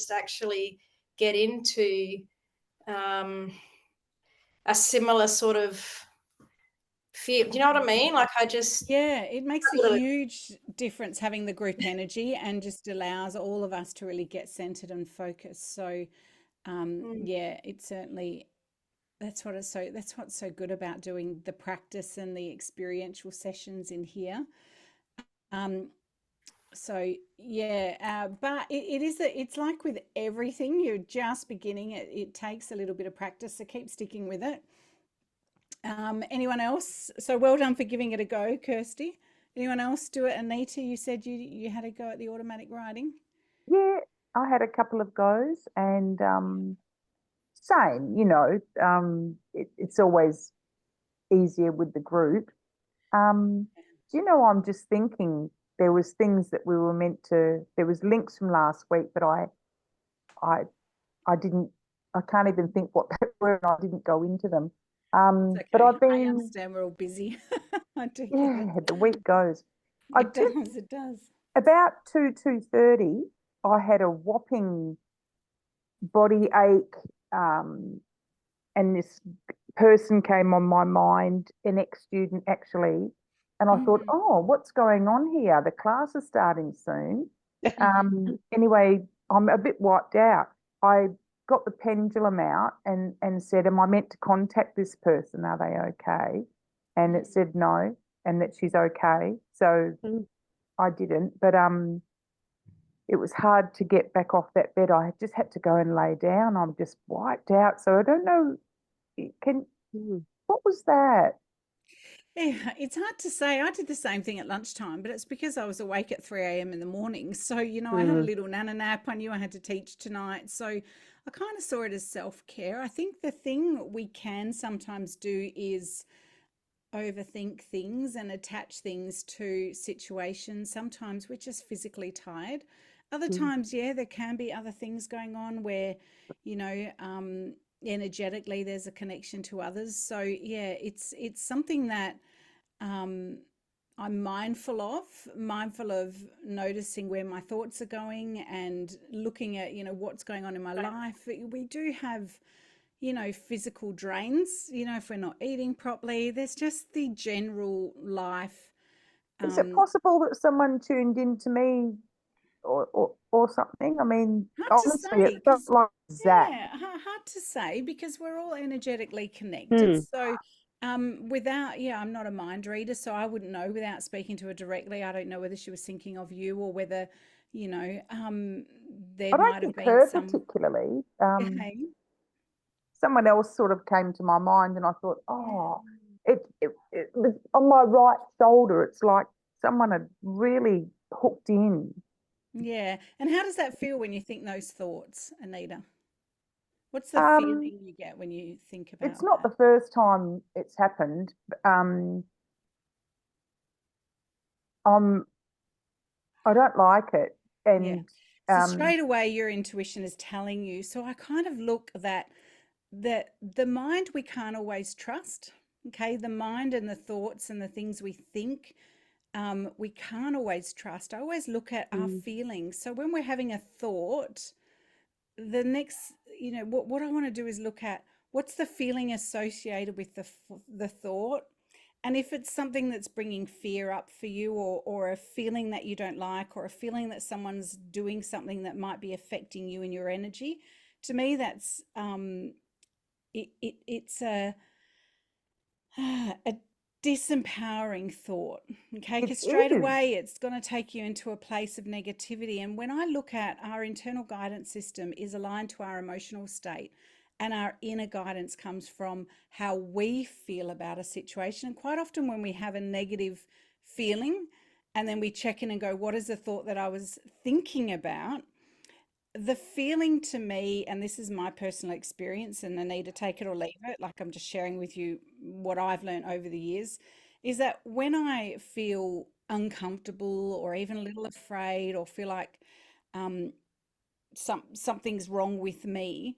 just actually get into a similar sort of feel. Do you know what I mean? Like I just Yeah, it makes a really, huge difference having the group energy and just allows all of us to really get centered and focused. So, yeah, it certainly that's what's so good about doing the practice and the experiential sessions in here. Um, so yeah, but it's like with everything, you're just beginning. It takes a little bit of practice, so keep sticking with it. Anyone else? So well done for giving it a go, Kirsty. Anyone else do it? Anita, you said you had a go at the automatic writing. Yeah, I had a couple of goes and same, it's always easier with the group. Do you know, I'm just thinking there was things that we were meant to, there was links from last week, but I, I didn't, I can't even think what they were and I didn't go into them. It's But okay. I've I been, understand we're all busy. I do get it. yeah, the week goes. I It did does. It does. about 2:30, I had a whopping body ache, and this person came on my mind, an ex-student actually, and I thought, Mm, oh, what's going on here? The class is starting soon. mm, Anyway, I'm a bit wiped out. I got the pendulum out and said, am I meant to contact this person? Are they okay? And it said no, and that she's okay. So I didn't, but it was hard to get back off that bed. I just had to go and lay down. I'm just wiped out. So I don't know. Can what was that? Yeah, it's hard to say. I did the same thing at lunchtime, but it's because I was awake at 3 a.m. in the morning. So, I had a Mm, little nana nap. I knew I had to teach tonight. So I kind of saw it as self-care. I think the thing we can sometimes do is overthink things and attach things to situations. Sometimes we're just physically tired. Other mm, times, yeah, there can be other things going on where, energetically there's a connection to others. So yeah, it's something that um, I'm mindful of noticing where my thoughts are going and looking at, what's going on in my life. We do have, physical drains, if we're not eating properly. There's just the general life. Is it Um, possible that someone tuned into me or something? I mean, Hard to honestly, it say felt because, like Zach. yeah, hard to say because we're all energetically connected. Mm. So, yeah, I'm not a mind reader, so I wouldn't know without speaking to her directly. I don't know whether she was thinking of you or whether, you know, um, there I don't might have think been her some. particularly. Okay. Someone else sort of came to my mind, and I thought, Yeah. oh, it was on my right shoulder. It's like someone had really hooked in. Yeah. And how does that feel when you think those thoughts, Anita? What's the Um, feeling you get when you think it's about not that? the first time it's happened. Um, I'm I don't like it, Yeah. and So um, straight away your intuition is telling you. So I kind of look that the mind we can't always trust. Okay, the mind and the thoughts and the things we think, we can't always trust. I always look at our Mm. feelings. So when we're having a thought, the next, what I want to do is look at what's the feeling associated with the thought. And if it's something that's bringing fear up for you, or a feeling that you don't like, or a feeling that someone's doing something that might be affecting you and your energy, to me, that's it's a disempowering thought. Okay, it because straight is. away it's going to take you into a place of negativity. And when I look at our internal guidance system is aligned to our emotional state, and our inner guidance comes from how we feel about a situation. And quite often when we have a negative feeling and then we check in and go, what is the thought that I was thinking about? The feeling to me, and this is my personal experience, and I need to take it or leave it, like I'm just sharing with you what I've learned over the years, is that when I feel uncomfortable or even a little afraid or feel like um, something's wrong with me,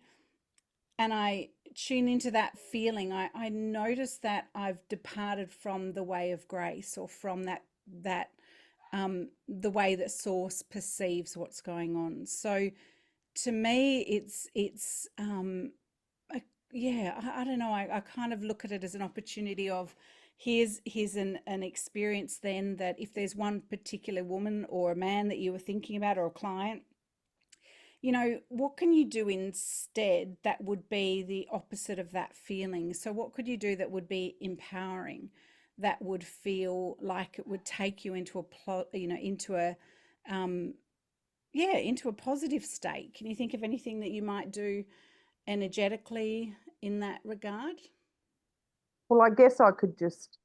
and I tune into that feeling, I notice that I've departed from the way of grace, or from that the way that source perceives what's going on. So to me, yeah, I don't know. I kind of look at it as an opportunity of here's an experience then that if there's one particular woman or a man that you were thinking about or a client, what can you do instead that would be the opposite of that feeling? So what could you do that would be empowering, that would feel like it would take you into um, into a positive state? Can you think of anything that you might do energetically in that regard? Well, I guess I could just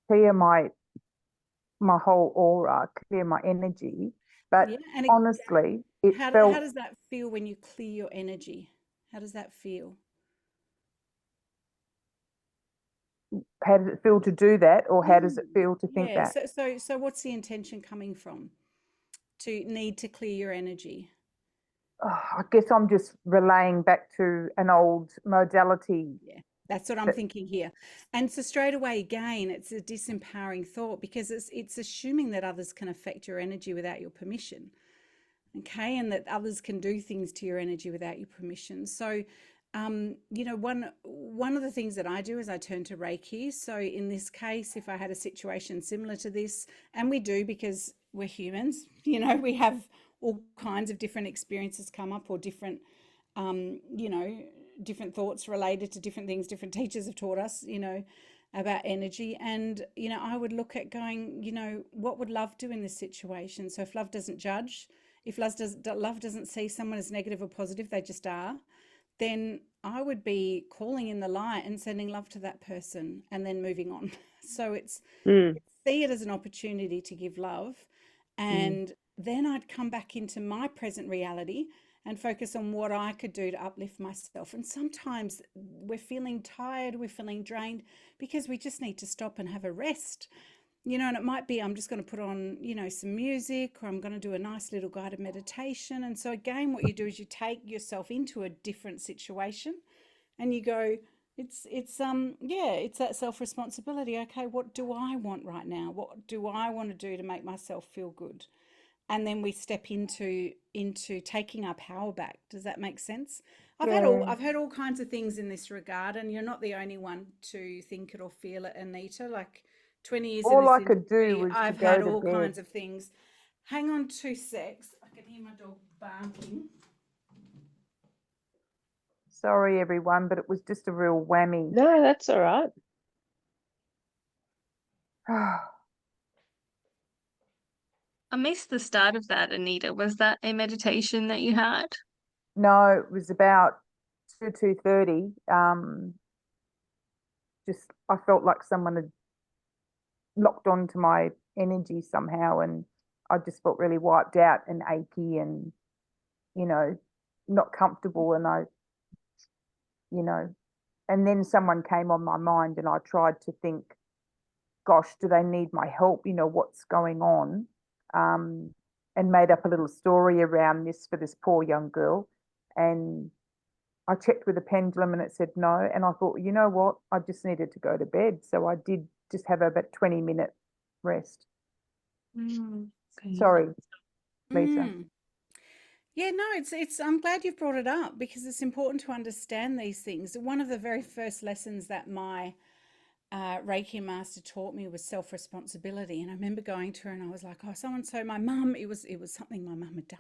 clear my whole aura, clear my energy. But Yeah, and honestly, it how felt, does that feel when you clear your energy? How does that feel? how does it feel to do that, or how does it feel to think Yeah. that? So what's the intention coming from? To need to clear your energy. Oh, I guess I'm just relaying back to an old modality. Yeah, that's what I'm thinking here. And so straight away, again, it's a disempowering thought because it's assuming that others can affect your energy without your permission. Okay, and that others can do things to your energy without your permission. So, one of the things that I do is I turn to Reiki. So in this case, if I had a situation similar to this, and we do because we're humans, we have all kinds of different experiences come up or different, um, you know, different thoughts related to different things different teachers have taught us, about energy. And, I would look at going, what would love do in this situation? So if love doesn't judge, if love doesn't see someone as negative or positive, they just are, then I would be calling in the light and sending love to that person and then moving on. So it's see it as an opportunity to give love. And then I'd come back into my present reality and focus on what I could do to uplift myself. And sometimes we're feeling tired, we're feeling drained because we just need to stop and have a rest. And it might be I'm just going to put on, some music, or I'm going to do a nice little guided meditation. And so again, what you do is you take yourself into a different situation and you go, it's that self-responsibility. Okay, what do I want right now? What do I want to do to make myself feel good? And then we step into taking our power back. Does that make sense? Yeah. I've heard all kinds of things in this regard, and you're not the only one to think it or feel it, Anita. Like 20 years in All this I could do industry, was to I've go had to all bed. kinds of things. Hang on 2 secs. I can hear my dog barking. Sorry, everyone, but it was just a real whammy. No, that's all right. I missed the start of that, Anita. Was that a meditation that you had? No, it was about 2:30. Just I felt like someone had locked onto my energy somehow, and I just felt really wiped out and achy and, not comfortable. And you know, and then someone came on my mind and I tried to think, gosh, do they need my help? What's going on? And made up a little story around this for this poor young girl. And I checked with the pendulum and it said no. And I thought, you know what? I just needed to go to bed. So I did just have about 20-minute rest. Okay. Sorry, Lisa. Mm. Yeah, no, it's I'm glad you've brought it up because it's important to understand these things. One of the very first lessons that my Reiki master taught me was self-responsibility. And I remember going to her and I was like, oh, so-and-so, my mum, it was something my mum had done.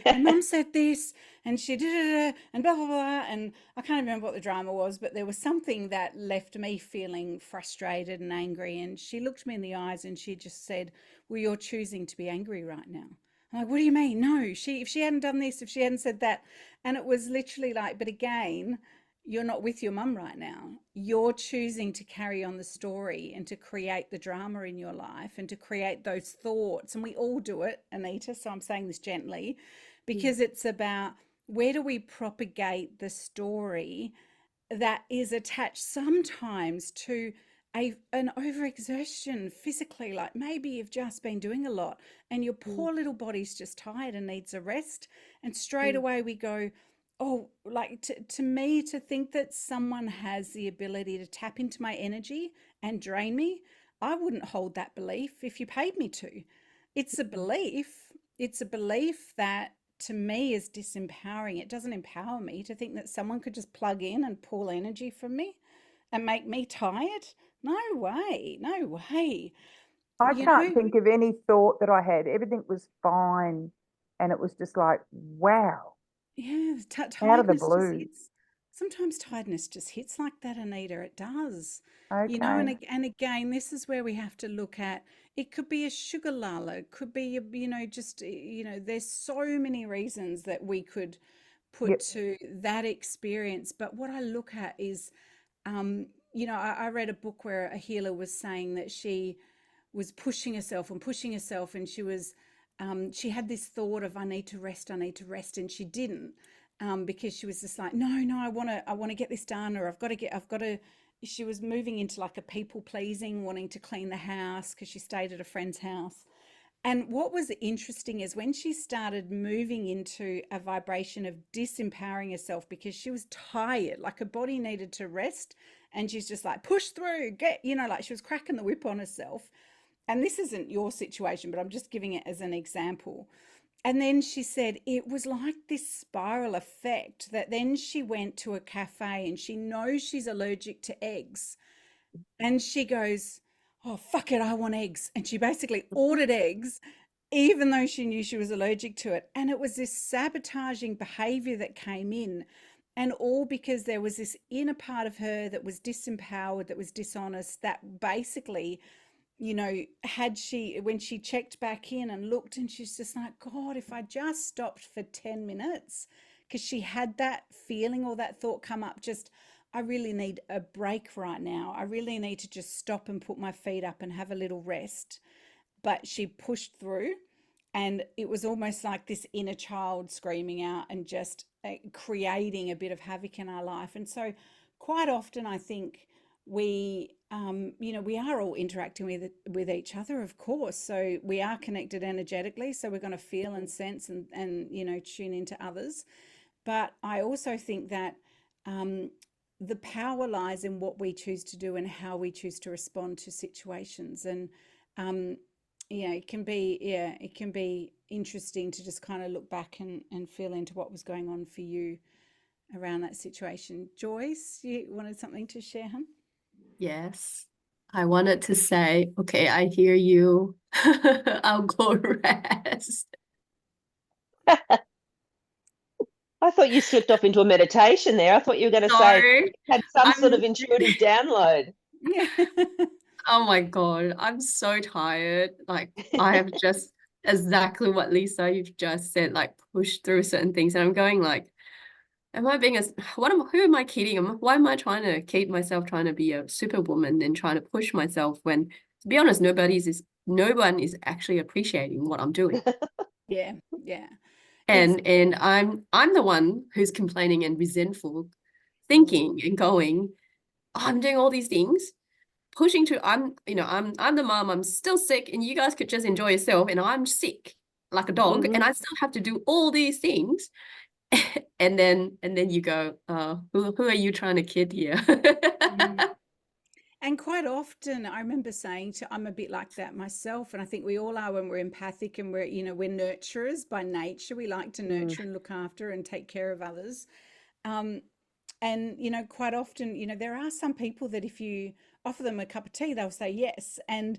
My mum said this and she did it and blah, blah, blah. And I can't remember what the drama was, but there was something that left me feeling frustrated and angry. And she looked me in the eyes and she just said, well, you're choosing to be angry right now. I'm like, what do you mean? No, if she hadn't done this, if she hadn't said that. And it was literally like, but again, you're not with your mum right now. You're choosing to carry on the story and to create the drama in your life and to create those thoughts. And we all do it, Anita. So I'm saying this gently because it's about where do we propagate the story that is attached sometimes to an overexertion physically, like maybe you've just been doing a lot and your poor little body's just tired and needs a rest. And straight away we go, oh, like to me, to think that someone has the ability to tap into my energy and drain me, I wouldn't hold that belief if you paid me to. It's a belief, it's a belief that to me is disempowering. It doesn't empower me to think that someone could just plug in and pull energy from me and make me tired. No way, no way. I You can't know, think of any thought that I had. Everything was fine. And it was just like, wow, yeah, out of the tiredness just blue. hits. Sometimes tiredness just hits like that, Anita. It does. You know, Okay. and again, this is where we have to look at it could be a sugar lull, it could be, you know, just, you know, there's so many reasons that we could put Yep. to that experience. But what I look at is, you know, I read a book where a healer was saying that she was pushing herself, and she had this thought of I need to rest, and she didn't, because she was just like, no, I want to get this done, or I've got to. She was moving into like a people pleasing, wanting to clean the house because she stayed at a friend's house. And what was interesting is when she started moving into a vibration of disempowering herself because she was tired, like her body needed to rest, and she's just like, push through, get, you know, like she was cracking the whip on herself. And this isn't your situation, but I'm just giving it as an example. And then she said it was like this spiral effect that then she went to a cafe and she knows she's allergic to eggs. And she goes, oh, fuck it, I want eggs. And she basically ordered eggs, even though she knew she was allergic to it. And it was this sabotaging behavior that came in. And all because there was this inner part of her that was disempowered, that was dishonest, that basically, you know, when she checked back in and looked, and she's just like, God, if I just stopped for 10 minutes, because she had that feeling or that thought come up, just, I really need a break right now. I really need to just stop and put my feet up and have a little rest. But she pushed through, and it was almost like this inner child screaming out and just creating a bit of havoc in our life. And so quite often I think we you know, we are all interacting with each other, of course, so we are connected energetically, so we're going to feel and sense and you know, tune into others. But I also think that the power lies in what we choose to do and how we choose to respond to situations. And yeah, it can be interesting to just kind of look back and feel into what was going on for you around that situation. Joyce, you wanted something to share, hun? Yes. I wanted to say, okay, I hear you. I'll go rest. I thought you slipped off into a meditation there. I thought you were going to say No, you had some sort I'm of intuitive download. Yeah. oh my God, I'm so tired. Like I have just exactly what Lisa you've just said, like pushed through certain things. And I'm going like, am I being who am I kidding? Why am I trying to keep myself trying to be a superwoman and trying to push myself when, to be honest, no one is actually appreciating what I'm doing. Yeah, yeah. And I'm the one who's complaining and resentful, thinking and going, oh, I'm doing all these things, pushing to I'm the mom, I'm still sick, and you guys could just enjoy yourself, and I'm sick like a dog, and I still have to do all these things. and then you go, who are you trying to kid here? And quite often I remember saying I'm a bit like that myself. And I think we all are when we're empathic and we're, you know, we're nurturers by nature. We like to nurture and look after and take care of others. And, you know, quite often, you know, there are some people that if you offer them a cup of tea, they'll say yes. And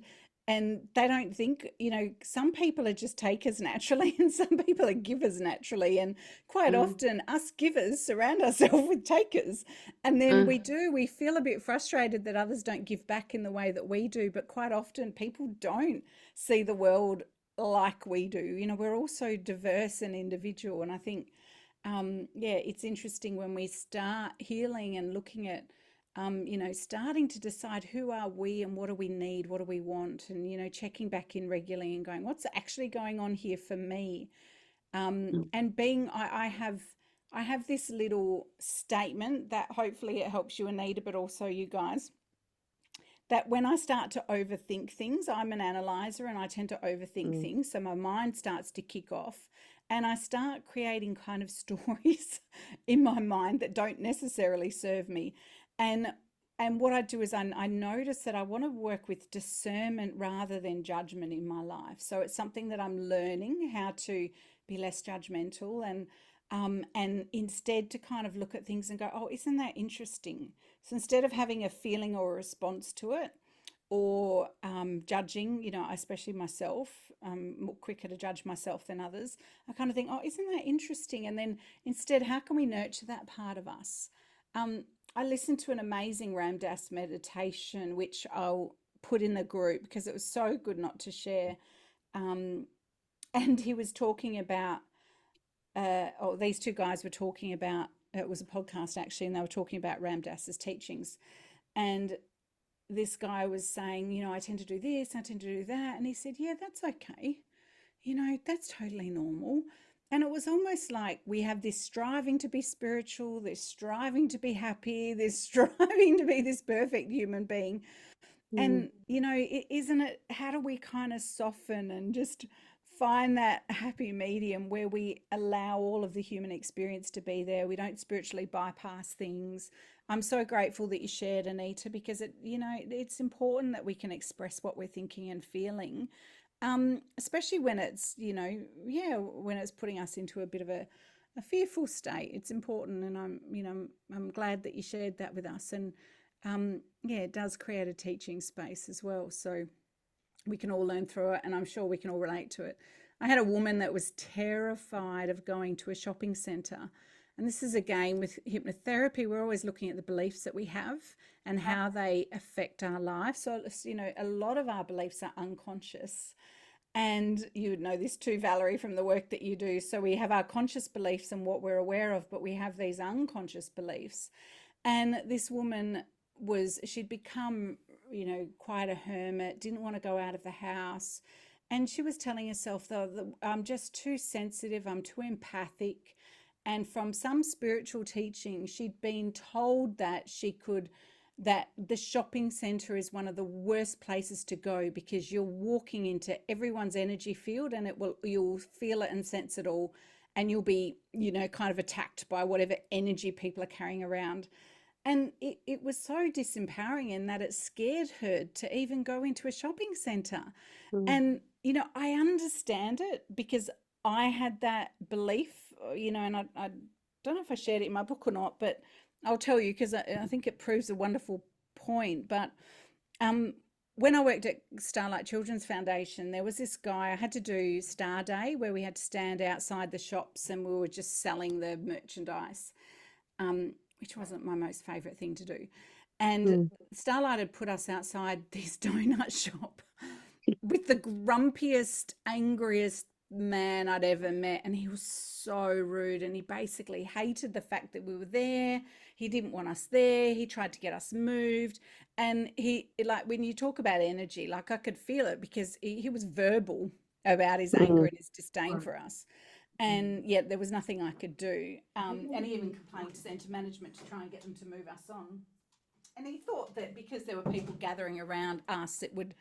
they don't think, you know, some people are just takers naturally and some people are givers naturally. And quite often us givers surround ourselves with takers. And then we feel a bit frustrated that others don't give back in the way that we do. But quite often people don't see the world like we do. You know, we're also diverse and individual. And I think, yeah, it's interesting when we start healing and looking at, you know, starting to decide who are we and what do we need, what do we want, and, you know, checking back in regularly and going, what's actually going on here for me? And being, I have this little statement that hopefully it helps you, Anita, but also you guys, that when I start to overthink things, I'm an analyzer and I tend to overthink things. So my mind starts to kick off and I start creating kind of stories in my mind that don't necessarily serve me. And and what I do is I notice that I want to work with discernment rather than judgment in my life. So it's something that I'm learning how to be less judgmental and instead to kind of look at things and go, oh, isn't that interesting? So instead of having a feeling or a response to it or judging, you know, especially myself, more quicker to judge myself than others, I kind of think, oh, isn't that interesting? And then instead, how can we nurture that part of us? I listened to an amazing Ram Dass meditation, which I'll put in the group because it was so good not to share. And he was talking about, these two guys were talking about, it was a podcast actually, and they were talking about Ram Dass's teachings. And this guy was saying, you know, I tend to do this, I tend to do that. And he said, yeah, that's okay. You know, that's totally normal. And it was almost like we have this striving to be spiritual, this striving to be happy, this striving to be this perfect human being. And, you know, isn't it, how do we kind of soften and just find that happy medium where we allow all of the human experience to be there? We don't spiritually bypass things. I'm so grateful that you shared, Anita, because it, you know, it's important that we can express what we're thinking and feeling, especially when it's, you know, yeah, when it's putting us into a bit of a fearful state. It's important, and I'm glad that you shared that with us. And yeah, it does create a teaching space as well, so we can all learn through it, and I'm sure we can all relate to it. I had a woman that was terrified of going to a shopping centre. And this is again with hypnotherapy, we're always looking at the beliefs that we have and how they affect our life. So, you know, a lot of our beliefs are unconscious. And you would know this too, Valerie, from the work that you do. So we have our conscious beliefs and what we're aware of, but we have these unconscious beliefs. And this woman she'd become, you know, quite a hermit, didn't want to go out of the house. And she was telling herself, though, that I'm just too sensitive, I'm too empathic. And from some spiritual teaching, she'd been told that that the shopping centre is one of the worst places to go because you're walking into everyone's energy field and you'll feel it and sense it all. And you'll be, you know, kind of attacked by whatever energy people are carrying around. And it was so disempowering in that it scared her to even go into a shopping centre. And, you know, I understand it because I had that belief, you know, and I don't know if I shared it in my book or not, but I'll tell you because I think it proves a wonderful point. But when I worked at Starlight Children's Foundation, there was this guy, I had to do Star Day where we had to stand outside the shops and we were just selling the merchandise, which wasn't my most favourite thing to do. And Starlight had put us outside this donut shop with the grumpiest, angriest man I'd ever met. And he was so rude and he basically hated the fact that we were there. He didn't want us there. He tried to get us moved. And he, like, when you talk about energy, like I could feel it because he was verbal about his anger and his disdain for us. And yet there was nothing I could do. And he even complained to centre management to try and get them to move us on. And he thought that because there were people gathering around us, it would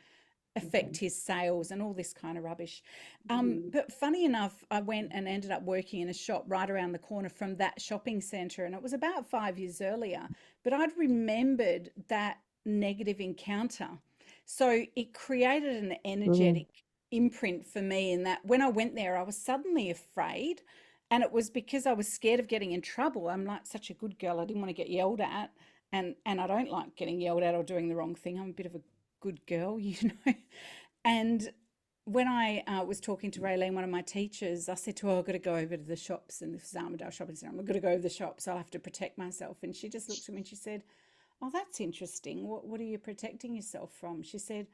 affect his sales and all this kind of rubbish. But funny enough, I went and ended up working in a shop right around the corner from that shopping centre. And it was about 5 years earlier, but I'd remembered that negative encounter. So it created an energetic imprint for me in that when I went there, I was suddenly afraid. And it was because I was scared of getting in trouble. I'm like such a good girl. I didn't want to get yelled at. And I don't like getting yelled at or doing the wrong thing. I'm a bit of a good girl, you know. And when I was talking to Raylene, one of my teachers, I said to her, I've got to go over to the shops, and this is Armadale Shopping Centre. I'm going to go over the shops. I'll have to protect myself. And she just looked at me and she said, oh, that's interesting. What are you protecting yourself from? She said,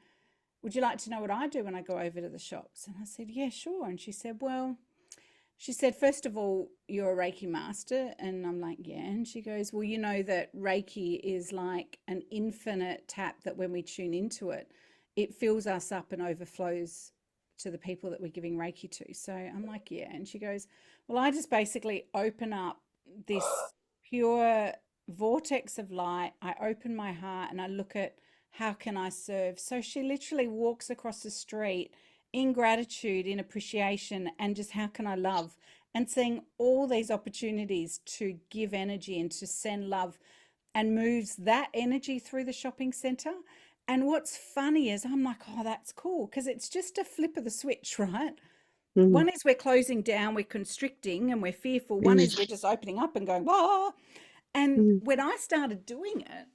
would you like to know what I do when I go over to the shops? And I said, yeah, sure. And she said, well, she said, first of all, you're a Reiki master. And I'm like, yeah. And she goes, well, you know that Reiki is like an infinite tap that when we tune into it, it fills us up and overflows to the people that we're giving Reiki to. So I'm like, yeah. And she goes, well, I just basically open up this pure vortex of light. I open my heart and I look at how can I serve. So she literally walks across the street in gratitude, in appreciation, and just how can I love, and seeing all these opportunities to give energy and to send love and moves that energy through the shopping centre. And what's funny is I'm like, oh, that's cool, because it's just a flip of the switch, right? One is we're closing down, we're constricting, and we're fearful. One is we're just opening up and going, whoa. And when I started doing it,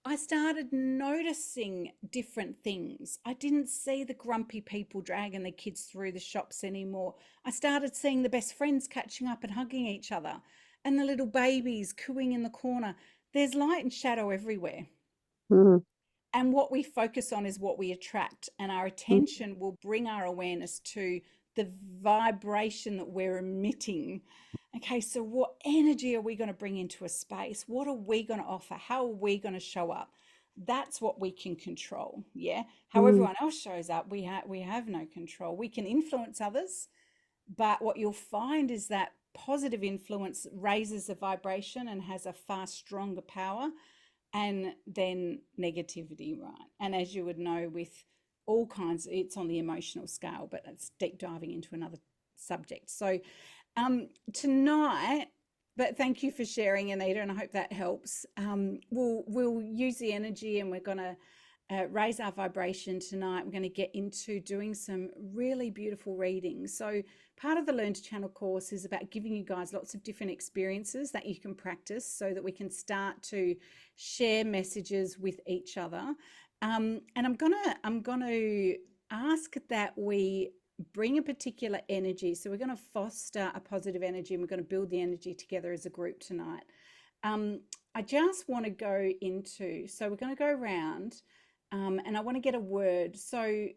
I started noticing different things. I didn't see the grumpy people dragging their kids through the shops anymore. I started seeing the best friends catching up and hugging each other, and the little babies cooing in the corner. There's light and shadow everywhere. And what we focus on is what we attract, and our attention will bring our awareness to the vibration that we're emitting. Okay, so what energy are we going to bring into a space? What are we going to offer? How are we going to show up? That's what we can control. Yeah. How everyone else shows up, we have no control. We can influence others, but what you'll find is that positive influence raises the vibration and has a far stronger power, and then negativity, right? And as you would know, with all kinds, it's on the emotional scale, but it's deep diving into another subject. So tonight, but thank you for sharing, Anita, and I hope that helps. We'll use the energy, and we're going to raise our vibration tonight. We're going to get into doing some really beautiful readings. So part of the Learn to Channel course is about giving you guys lots of different experiences that you can practice, so that we can start to share messages with each other. And I'm gonna ask that we bring a particular energy. So we're going to foster a positive energy, and we're going to build the energy together as a group tonight. I just want to go into, so we're going to go around, and I want to get a word. So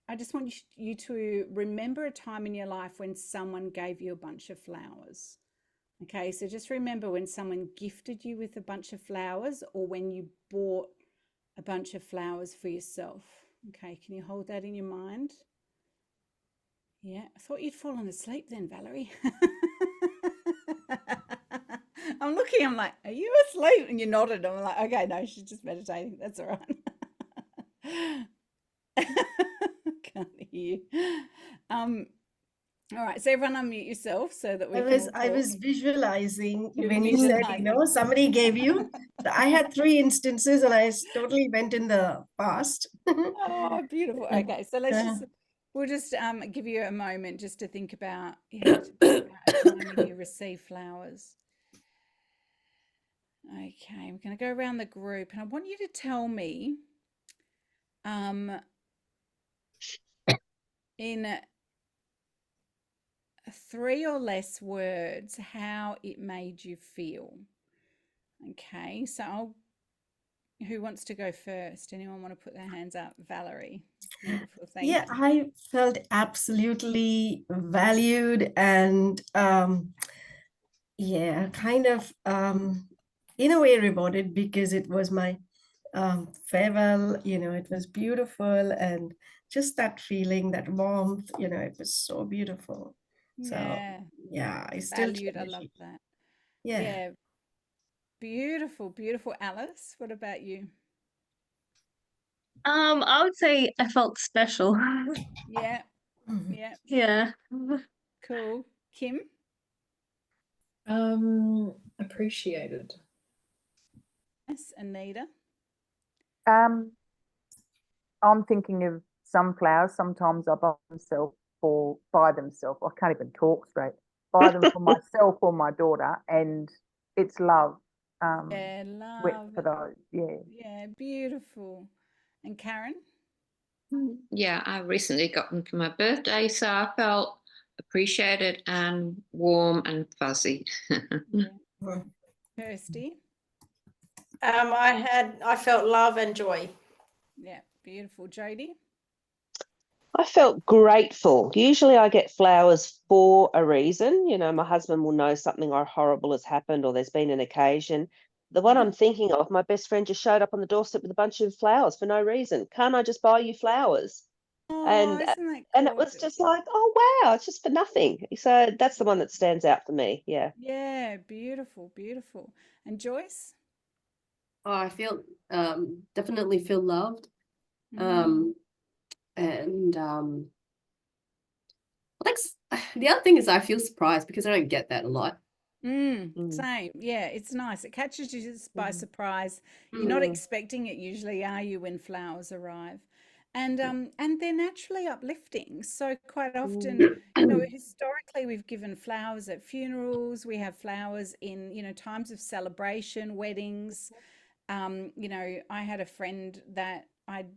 I just want you to remember a time in your life when someone gave you a bunch of flowers. Okay, so just remember when someone gifted you with a bunch of flowers, or when you bought a bunch of flowers for yourself. Okay, can you hold that in your mind? Yeah, I thought you'd fallen asleep then, Valerie. I'm looking, I'm like, are you asleep? And you nodded. I'm like, okay, no, she's just meditating. That's all right. Can't hear you. All right, so everyone unmute yourself so that we I was visualizing You're when you said, visualizing. somebody gave you. So I had 3 instances, and I totally went in the past. Oh, beautiful. Okay, so we'll just give you a moment just to think about, a time when you receive flowers. Okay, we're going to go around the group, and I want you to tell me in 3 or less words how it made you feel. Okay, so who wants to go first? Anyone want to put their hands up? Valerie. Beautiful, thank you. I felt absolutely valued, and kind of in a way rewarded, because it was my farewell. It was beautiful, and just that feeling, that warmth, it was so beautiful. So I still Valued. I cherish love it. that. Yeah. Beautiful, beautiful. Alice, what about you? I would say I felt special. Yeah, Mhm. yeah, Yeah. cool. Kim? Appreciated. Yes, Anita? I'm thinking of sunflowers. Sometimes I buy themselves I can't even talk straight. Buy them for myself or my daughter, and it's love. Yeah, Went love. for those. Yeah. Yeah, beautiful. And Karen? Yeah, I recently got them for my birthday, so I felt appreciated and warm and fuzzy. Yeah. Kirsty? I felt love and joy. Yeah, beautiful. Jodie? I felt grateful. Usually I get flowers for a reason. My husband will know something horrible has happened, or there's been an occasion. The one I'm thinking of, my best friend just showed up on the doorstep with a bunch of flowers for no reason. Can't I just buy you flowers? Oh, And isn't that and it was gorgeous? just like, oh wow, it's just for nothing. So that's the one that stands out for me. Yeah. Yeah, beautiful, beautiful. And Joyce? Oh, I feel definitely feel loved. And like the other thing is I feel surprised because I don't get that a lot. Mm. Same. Yeah, it's nice. It catches you by Mhm. surprise. You're not Mm. expecting it usually, are you, when flowers arrive? And they're naturally uplifting. So quite often, historically we've given flowers at funerals, we have flowers in, times of celebration, weddings. I had a friend that I'd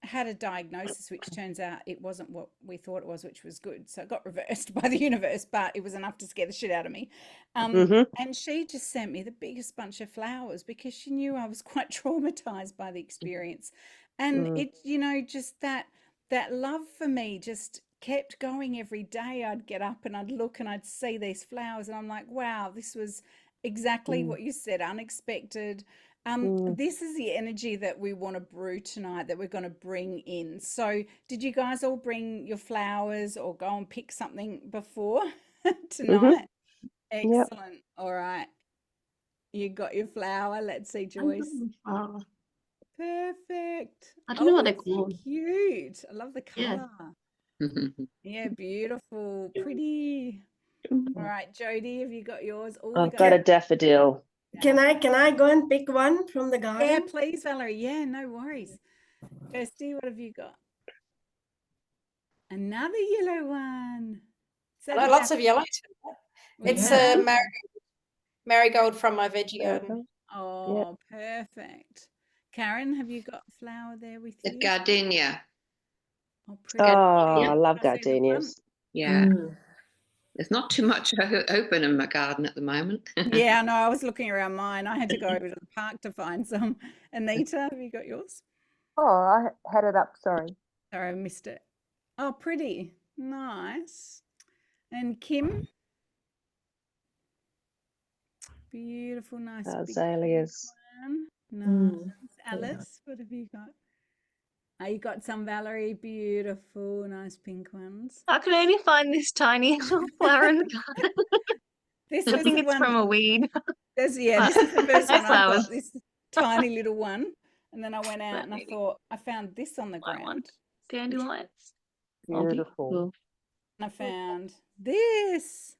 had a diagnosis, which turns out it wasn't what we thought it was, which was good. So it got reversed by the universe, but it was enough to scare the shit out of me. Mhm. And she just sent me the biggest bunch of flowers because she knew I was quite traumatized by the experience. And Mm. it, just that love for me just kept going every day. I'd get up and I'd look and I'd see these flowers and I'm like, wow, this was exactly Mm. what you said, unexpected. Mm. This is the energy that we want to brew tonight, that we're going to bring in. So, did you guys all bring your flowers or go and pick something before Mhm. tonight? Yep. Excellent. All right. You got your flower. Let's see, I Joyce. don't know. Perfect. I don't know what Oh, they're it's so called. cute. I love the Yeah. color. Yeah, beautiful. Pretty. All right, Jody, have you got yours? Oh, we I've got got a Can, daffodil. can I go and pick one from the Yeah, garden? please, Valerie. Yeah, no worries. Kirsty, what have you got? Another yellow one. Is that I a know lots of daffodil? yellow too. It's Yeah. a marigold from my veggie garden. Oh, perfect. Karen, have you got a flower there with The you? gardenia. Oh, pretty. Oh, Yeah. I love Can I see the front? gardenias. Yeah. Mm. There's not too much open in my garden at the moment. Yeah, no, I was looking around mine. I had to go over to the park to find some. Anita, have you got yours? Oh, I had it up. Sorry. Sorry, I missed it. Oh, pretty. Nice. And Kim? Beautiful, nice big pink Azaleas. one. Nice. Mm. Alice, what have you got? Oh, you got some, Valerie. Beautiful, nice pink ones. I could only find this tiny little flower in the garden. This I was think the it's one. from a weed. This But is the first no one I flowers. got. This tiny little one, and then I went out That and I lady. thought I found this on the White one. ground, Dandelions. Oh, Beautiful. and I found this.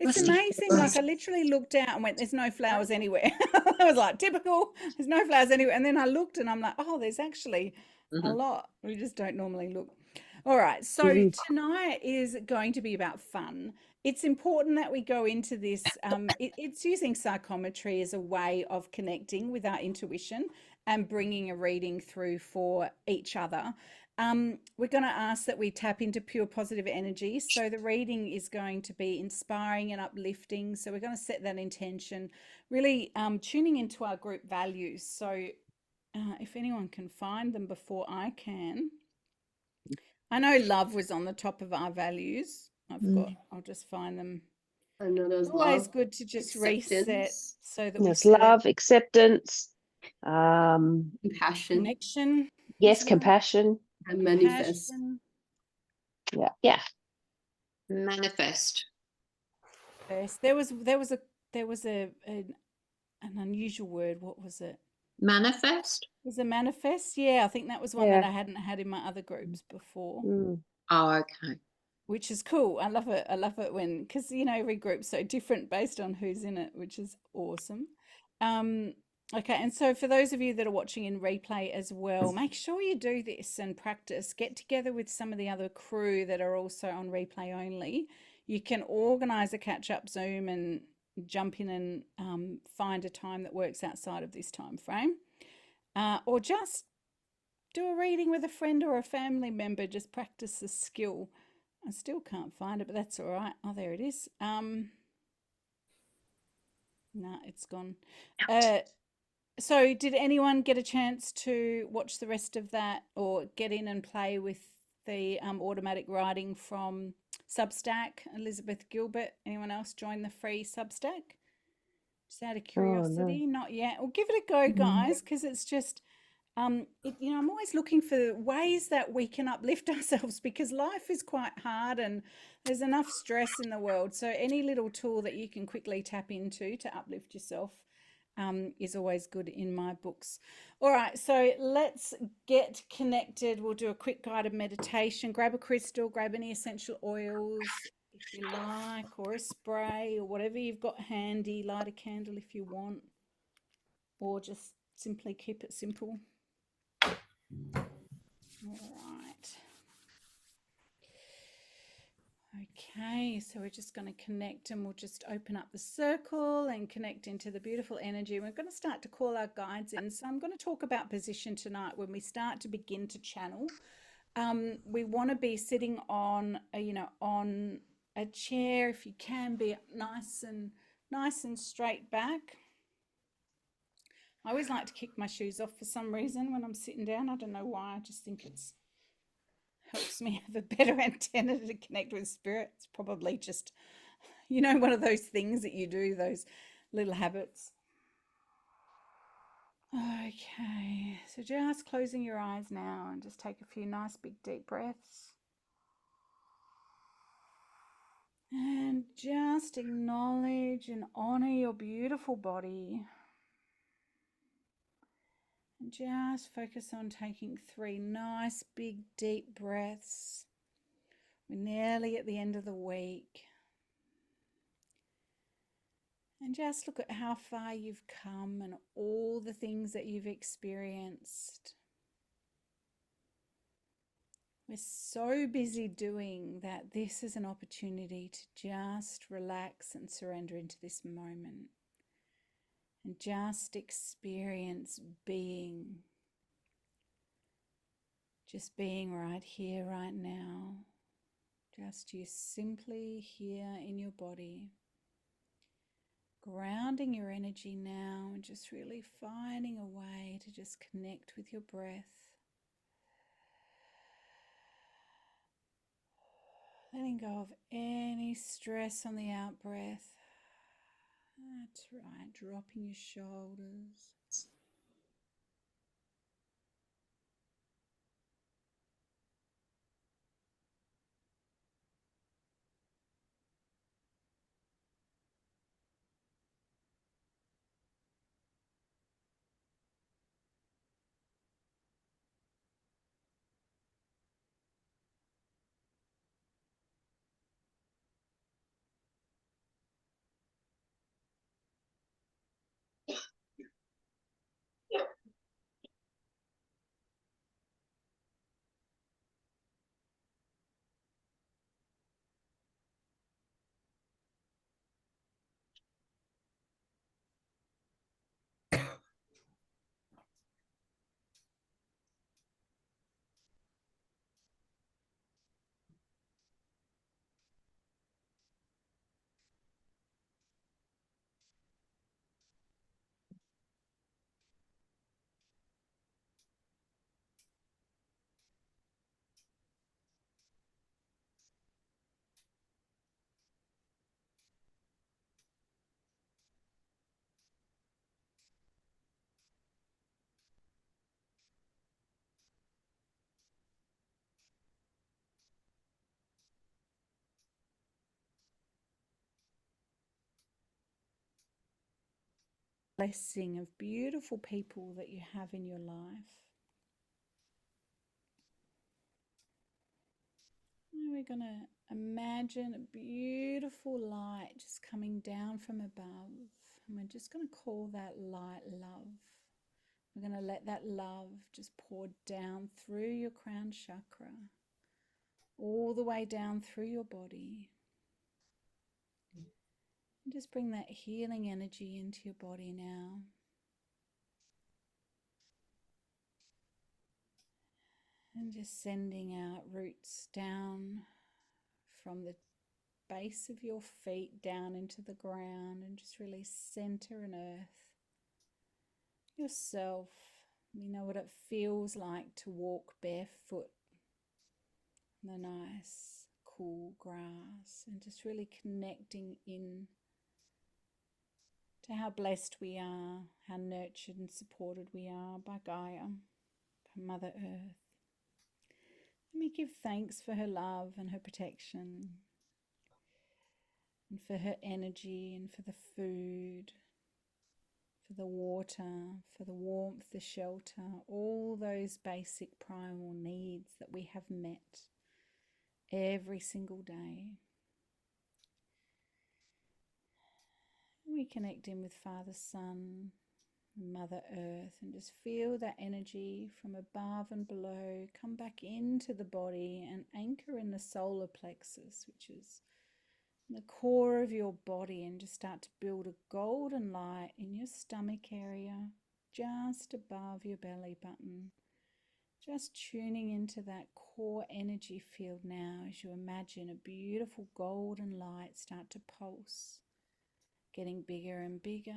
It's Rusty amazing. Like flowers. I literally looked out and went, "There's no flowers anywhere." I was like, "Typical. There's no flowers anywhere." And then I looked and I'm like, "Oh, there's actually a lot. We just don't normally look." All right. So Mhm. tonight is going to be about fun. It's important that we go into this. It's using psychometry as a way of connecting with our intuition and bringing a reading through for each other. We're going to ask that we tap into pure positive energy. So the reading is going to be inspiring and uplifting. So we're going to set that intention, really tuning into our group values. So if anyone can find them before I can. I know love was on the top of our values. I'll just find them. I know there's Always love, good to just reset acceptance, so that we There's set love, acceptance. compassion, connection Yes, as well. compassion. and manifest. Passion. Yeah. Manifest. Yes. There was an unusual word. What was it? Manifest? Was a manifest? Yeah, I think that was one Yeah. that I hadn't had in my other groups before, Mm. Oh, okay. which is cool. I love it. I love it when, because every group's so different based on who's in it, which is awesome. Okay, and so for those of you that are watching in replay as well, make sure you do this and practice. Get together with some of the other crew that are also on replay only. You can organize a catch-up Zoom and jump in and find a time that works outside of this time frame. Or just do a reading with a friend or a family member. Just practice the skill. I still can't find it, but that's all right. Oh, there it is. No, it's gone. So did anyone get a chance to watch the rest of that or get in and play with the automatic writing from Substack? Elizabeth Gilbert, anyone else join the free Substack? Just out of curiosity, not yet. Well, give it a go, guys, because it's just, I'm always looking for ways that we can uplift ourselves because life is quite hard and there's enough stress in the world. So any little tool that you can quickly tap into to uplift yourself is always good in my books. All right, so let's get connected. We'll do a quick guided meditation. Grab a crystal, grab any essential oils. if you like, or a spray, or whatever you've got handy. Light a candle if you want, or just simply keep it simple. All right. Okay, so we're just going to connect, and we'll just open up the circle and connect into the beautiful energy. We're going to start to call our guides in. So I'm going to talk about position tonight. When we start to begin to channel, we want to be sitting on on a chair. If you can, be nice and straight back. I always like to kick my shoes off for some reason when I'm sitting down. I don't know why. I just think it's helps me have a better antenna to connect with spirit. It's probably just, one of those things that you do, those little habits. Okay, so just closing your eyes now and just take a few nice big deep breaths. And just acknowledge and honor your beautiful body. And just focus on taking 3 nice big deep breaths. We're nearly at the end of the week. And just look at how far you've come and all the things that you've experienced. We're so busy doing that this is an opportunity to just relax and surrender into this moment. And just experience being. Just being right here, right now. Just you simply here in your body. Grounding your energy now and just really finding a way to just connect with your breath. Letting go of any stress on the out breath. That's right, dropping your shoulders. Blessing of beautiful people that you have in your life. And we're going to imagine a beautiful light just coming down from above. And we're just going to call that light love. We're going to let that love just pour down through your crown chakra, all the way down through your body. And just bring that healing energy into your body now. And just sending out roots down from the base of your feet down into the ground, and just really center and earth yourself. You know what it feels like to walk barefoot in the nice cool grass, and just really connecting in to how blessed we are, how nurtured and supported we are by Gaia, by Mother Earth. Let me give thanks for her love and her protection, and for her energy, and for the food, for the water, for the warmth, the shelter, all those basic primal needs that we have met every single day. We connect in with Father Sun, Mother Earth, and just feel that energy from above and below come back into the body and anchor in the solar plexus, which is the core of your body, and just start to build a golden light in your stomach area, just above your belly button. Just tuning into that core energy field now as you imagine a beautiful golden light start to pulse, getting bigger and bigger.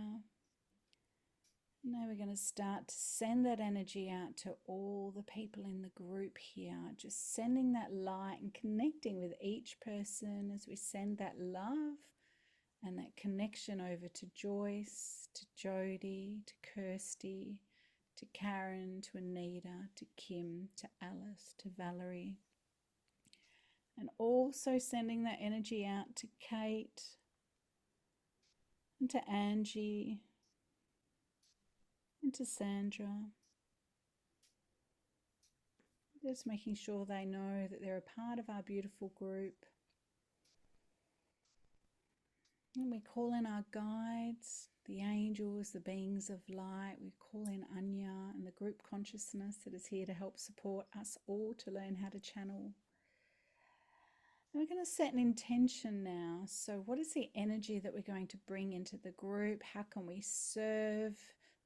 Now we're going to start to send that energy out to all the people in the group here, just sending that light and connecting with each person as we send that love and that connection over to Joyce, to Jody, to Kirsty, to Karen, to Anita, to Kim, to Alice, to Valerie. And also sending that energy out to Kate and to Angie and to Sandra. Just making sure they know that they're a part of our beautiful group. And we call in our guides, the angels, the beings of light. We call in Anya and the group consciousness that is here to help support us all to learn how to channel. And we're going to set an intention now. So what is the energy that we're going to bring into the group? How can we serve?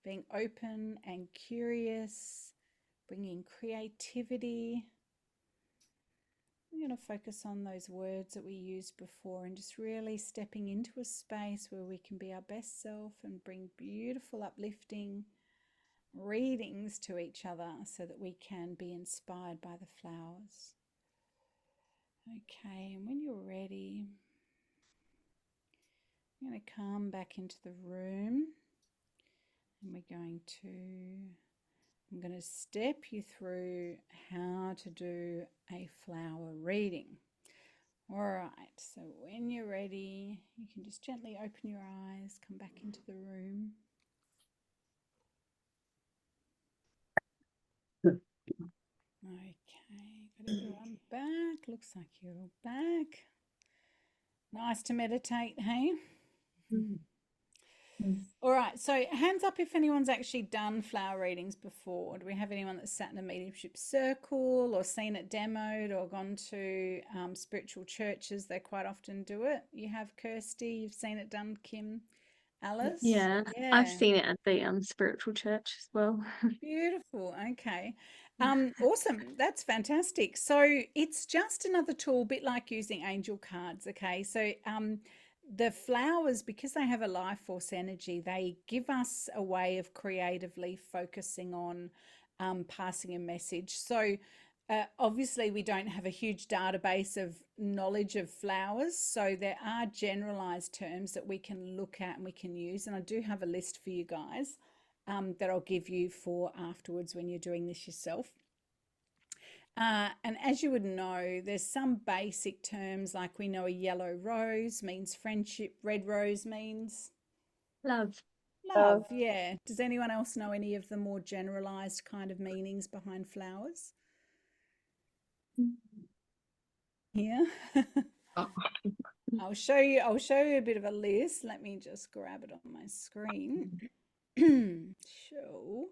Being open and curious, bringing creativity. We're going to focus on those words that we used before and just really stepping into a space where we can be our best self and bring beautiful, uplifting readings to each other so that we can be inspired by the flowers. Okay, and when you're ready, I'm going to come back into the room and I'm going to step you through how to do a flower reading. All right, so when you're ready, you can just gently open your eyes, come back into the room. Okay, got everyone back. Looks like you're all back. Nice to meditate, hey? All right, so hands up if anyone's actually done flower readings before. Do we have anyone that's sat in a mediumship circle or seen it demoed or gone to spiritual churches? They quite often do it. You have Kirsty, you've seen it done, Kim, Alice? Yeah, I've seen it at the spiritual church as well. Beautiful. Okay. Awesome. That's fantastic. So it's just another tool, a bit like using angel cards. Okay. So the flowers, because they have a life force energy, they give us a way of creatively focusing on passing a message. So obviously we don't have a huge database of knowledge of flowers. So there are generalized terms that we can look at and we can use. And I do have a list for you guys that I'll give you for afterwards when you're doing this yourself. And as you would know, there's some basic terms like we know a yellow rose means friendship, red rose means Love. love. Yeah. Does anyone else know any of the more generalized kind of meanings behind flowers? Here. Oh. I'll show you a bit of a list. Let me just grab it on my screen. Show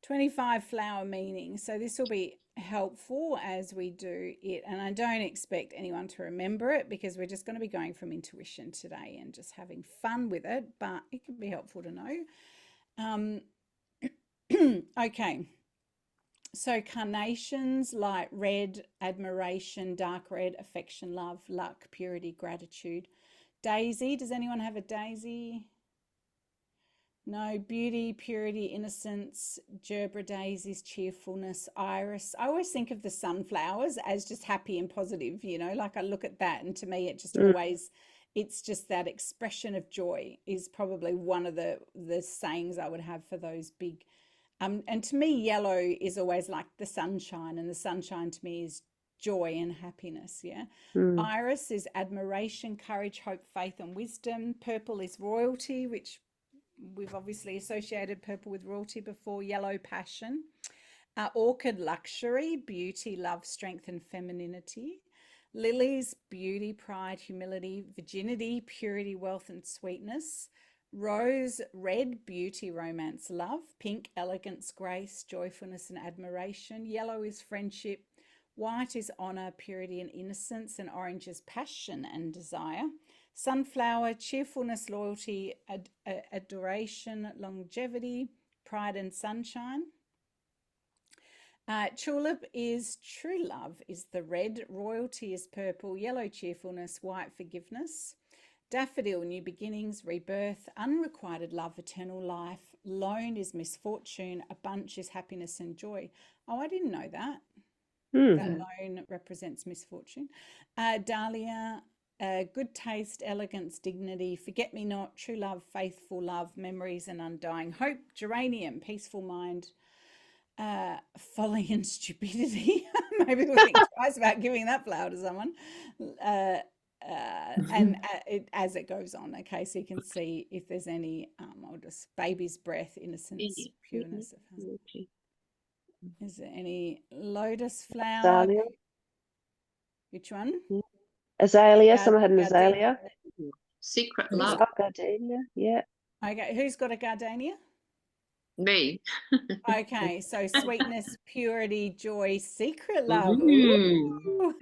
25 flower meanings. So this will be helpful as we do it. And I don't expect anyone to remember it because we're just going to be going from intuition today and just having fun with it, but it can be helpful to know. Okay. So carnations, light red, admiration, dark red, affection, love, luck, purity, gratitude. Daisy, does anyone have a daisy? No, beauty, purity, innocence, gerbera daisies, cheerfulness, iris. I always think of the sunflowers as just happy and positive, you know, like I look at that and to me it just always, it's just that expression of joy is probably one of the sayings I would have for those big, and to me yellow is always like the sunshine, and the sunshine to me is joy and happiness, yeah. Iris is admiration, courage, hope, faith and wisdom. Purple is royalty, which we've obviously associated purple with royalty before. Yellow, passion. Orchid, luxury, beauty, love, strength and femininity. Lilies, beauty, pride, humility, virginity, purity, wealth, and sweetness. Rose, red, beauty, romance, love. Pink, elegance, grace, joyfulness, and admiration. Yellow is friendship. White is honor, purity, and innocence. And orange is passion and desire. Sunflower, cheerfulness, loyalty, adoration, longevity, pride, and sunshine. Tulip is true love, is the red. Royalty is purple. Yellow, cheerfulness. White, forgiveness. Daffodil, new beginnings, rebirth. Unrequited love, eternal life. Lone is misfortune. A bunch is happiness and joy. Oh, I didn't know that. That lone represents misfortune. Dahlia, good taste, elegance, dignity. Forget-me-not, true love, faithful love, memories, and undying hope. Geranium, peaceful mind. Folly and stupidity. Maybe we'll think twice about giving that flower to someone. And as it goes on, okay, so you can see if there's any, I'll just, baby's breath, innocence, pureness of heart. Is there any lotus flower? Azalea. Which one? Azalea. Someone had an azalea. Secret love. Oh, gardenia. Yeah. Okay, who's got a gardenia? Me. Okay, so sweetness, purity, joy, secret love. Mm. Ooh.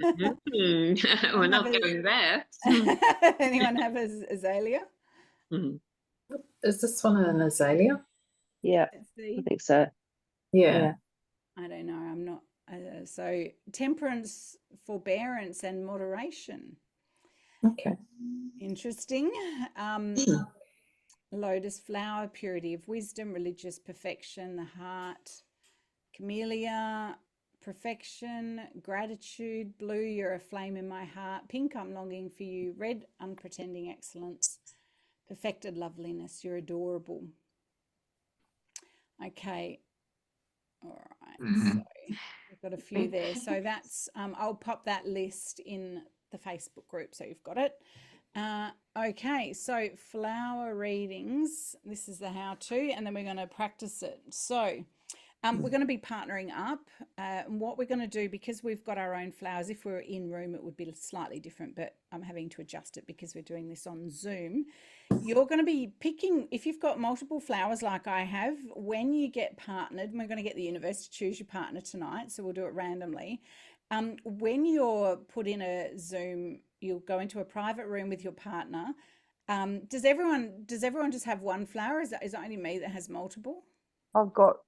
We're not going there. Anyone have azalea? Is this one an azalea? Yeah, Let's see. I think so. Yeah. I don't know. I'm not. So temperance, forbearance, and moderation. Okay. Interesting. Lotus flower, purity of wisdom, religious perfection, the heart. Camellia, perfection, gratitude. Blue, you're a flame in my heart. Pink, I'm longing for you. Red, unpretending excellence. Perfected loveliness, you're adorable. Okay. All right. So we've got a few there. So that's, I'll pop that list in the Facebook group so you've got it. Okay, so flower readings. This is the how-to, and then we're going to practice it. So we're going to be partnering up. And what we're going to do, because we've got our own flowers, if we were in room, it would be slightly different, but I'm having to adjust it because we're doing this on Zoom. You're going to be picking, if you've got multiple flowers like I have, when you get partnered, we're going to get the universe to choose your partner tonight, so we'll do it randomly. When you're put in a Zoom, you'll go into a private room with your partner. Does everyone just have one flower? Is it only me that has multiple? I've got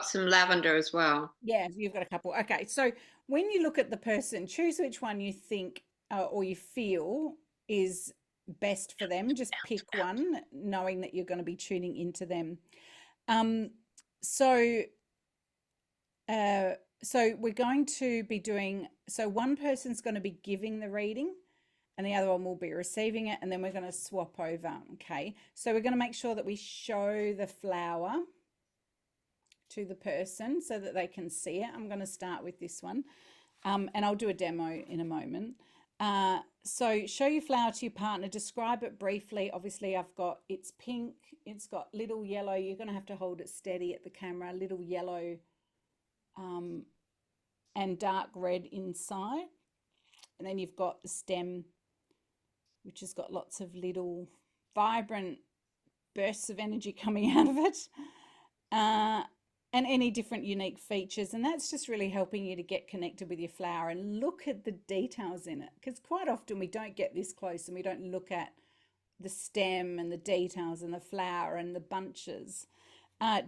some lavender as well. Yeah, you've got a couple. Okay, so when you look at the person, choose which one you think or you feel is best for them. Just pick one, knowing that you're going to be tuning into them. So we're going to be doing, so one person's going to be giving the reading and the other one will be receiving it, and then we're going to swap over. Okay, so we're going to make sure that we show the flower to the person so that they can see it. I'm going to start with this one, and I'll do a demo in a moment. So show your flower to your partner, describe it briefly. Obviously it's pink, it's got little yellow, you're going to have to hold it steady at the camera, little yellow and dark red inside. And then you've got the stem, which has got lots of little vibrant bursts of energy coming out of it. And any different unique features. And that's just really helping you to get connected with your flower and look at the details in it. Because quite often we don't get this close and we don't look at the stem and the details and the flower and the bunches.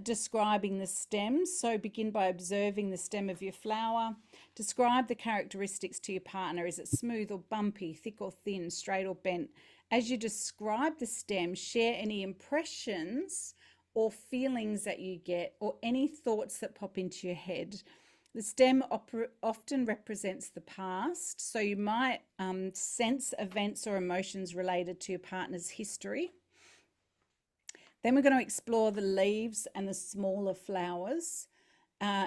Describing the stems. So begin by observing the stem of your flower. Describe the characteristics to your partner. Is it smooth or bumpy, thick or thin, straight or bent? As you describe the stem, share any impressions or feelings that you get or any thoughts that pop into your head. The stem often represents the past, so you might sense events or emotions related to your partner's history. Then we're going to explore the leaves and the smaller flowers.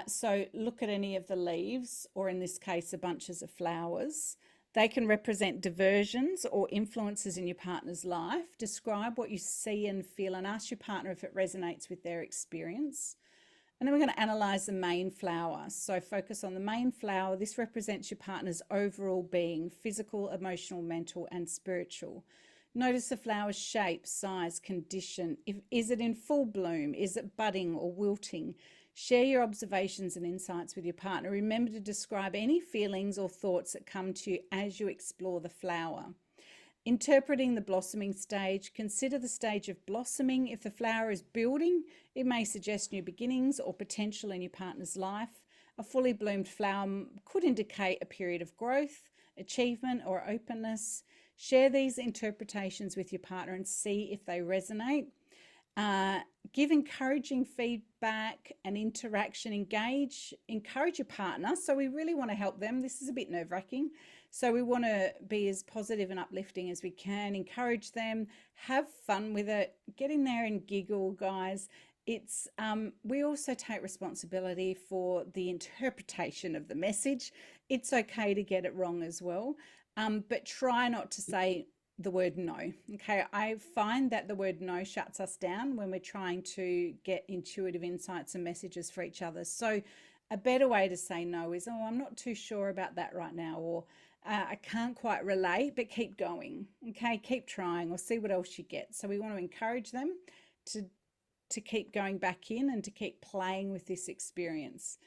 So look at any of the leaves, or in this case, the bunches of flowers. They can represent diversions or influences in your partner's life. Describe what you see and feel and ask your partner if it resonates with their experience. And then we're going to analyze the main flower. So focus on the main flower. This represents your partner's overall being, physical, emotional, mental, and spiritual. Notice the flower's shape, size, condition. Is it in full bloom? Is it budding or wilting? Share your observations and insights with your partner. Remember to describe any feelings or thoughts that come to you as you explore the flower. Interpreting the blossoming stage, consider the stage of blossoming. If the flower is building, it may suggest new beginnings or potential in your partner's life. A fully bloomed flower could indicate a period of growth, achievement, or openness. Share these interpretations with your partner and see if they resonate. Give encouraging feedback and interaction. Encourage your partner. So we really want to help them. This is a bit nerve-wracking. So we want to be as positive and uplifting as we can. Encourage them. Have fun with it. Get in there and giggle, guys. It's we also take responsibility for the interpretation of the message. It's okay to get it wrong as well. But try not to say the word no. Okay, I find that the word no shuts us down when we're trying to get intuitive insights and messages for each other. So a better way to say no is, oh, I'm not too sure about that right now, or I can't quite relate, but keep going. Okay, keep trying, or see what else you get. So we want to encourage them to keep going back in and to keep playing with this experience.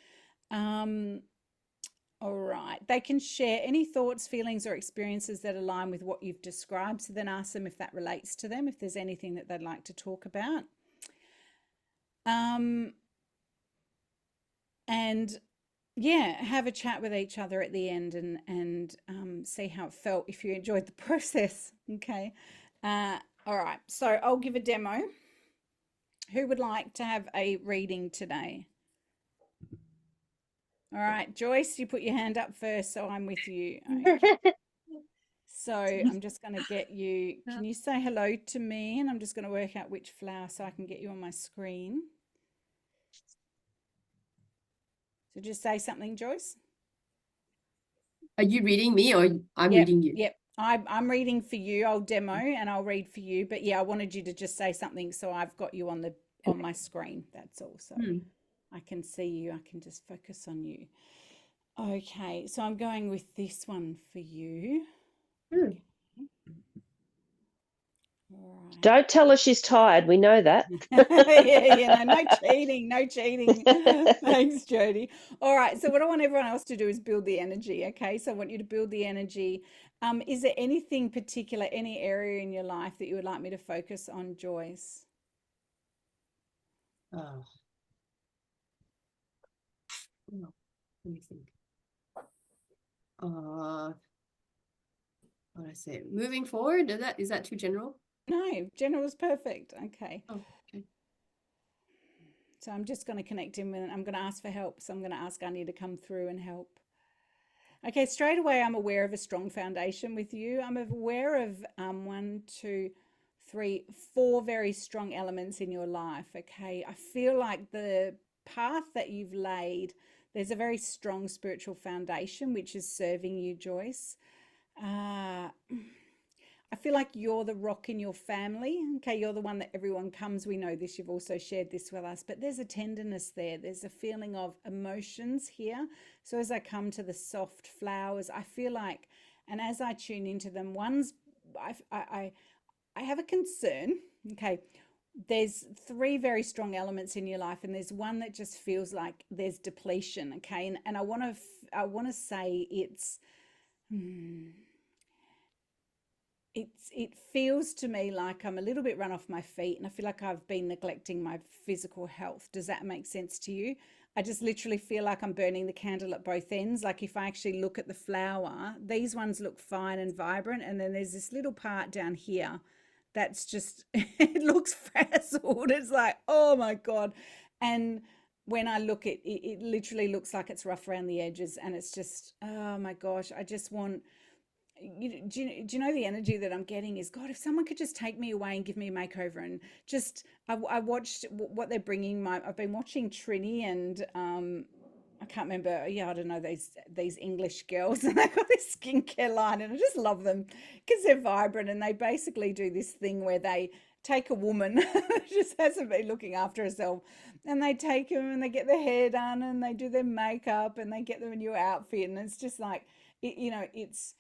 All right, they can share any thoughts, feelings, or experiences that align with what you've described. So then ask them if that relates to them, if there's anything that they'd like to talk about. And yeah, have a chat with each other at the end and see how it felt, if you enjoyed the process. Okay. All right, so I'll give a demo. Who would like to have a reading today? All right, Joyce, you put your hand up first, so I'm with you. Okay. So I'm just going to get you, can you say hello to me? And I'm just going to work out which flower so I can get you on my screen. So just say something, Joyce. Are you reading me or I'm reading you? Yep, I'm reading for you. I'll demo and I'll read for you. But yeah, I wanted you to just say something so I've got you on my screen. That's all. So I can see you. I can just focus on you. Okay, so I'm going with this one for you. Okay. All right. Don't tell her she's tired. We know that. Yeah, no cheating, no cheating. Thanks, Jody. All right, so what I want everyone else to do is build the energy, okay? So I want you to build the energy. Is there anything particular, any area in your life that you would like me to focus on, Joyce? Oh. No, let me think. What I say? Moving forward, is that too general? No, general is perfect. Okay. Oh, okay. So I'm just going to connect in with it. I'm going to ask for help. So I'm going to ask Anya to come through and help. Okay, straight away, I'm aware of a strong foundation with you. I'm aware of 1, 2, 3, 4 very strong elements in your life. Okay, I feel like the path that you've laid, there's a very strong spiritual foundation which is serving you, Joyce. I feel like you're the rock in your family. Okay, you're the one that everyone comes. We know this. You've also shared this with us, but there's a tenderness there. There's a feeling of emotions here. So as I come to the soft flowers, I feel like, and as I tune into them, I have a concern. Okay, there's 3 very strong elements in your life, and there's one that just feels like there's depletion. Okay, and I want to say it's. It feels to me like I'm a little bit run off my feet, and I feel like I've been neglecting my physical health. Does that make sense to you? I just literally feel like I'm burning the candle at both ends. Like if I actually look at the flower, these ones look fine and vibrant, and then there's this little part down here that's just, it looks frazzled. It's like, oh my God. And when I look at it, it literally looks like it's rough around the edges, and it's just, oh my gosh, I just want... Do you know the energy that I'm getting is, God, if someone could just take me away and give me a makeover. And just I watched what they're bringing. I've been watching Trini and I can't remember. Yeah, I don't know, these English girls, and they've got this skincare line, and I just love them because they're vibrant, and they basically do this thing where they take a woman that just hasn't been looking after herself, and they take them and they get their hair done and they do their makeup and they get them a new outfit, and it's just like, it's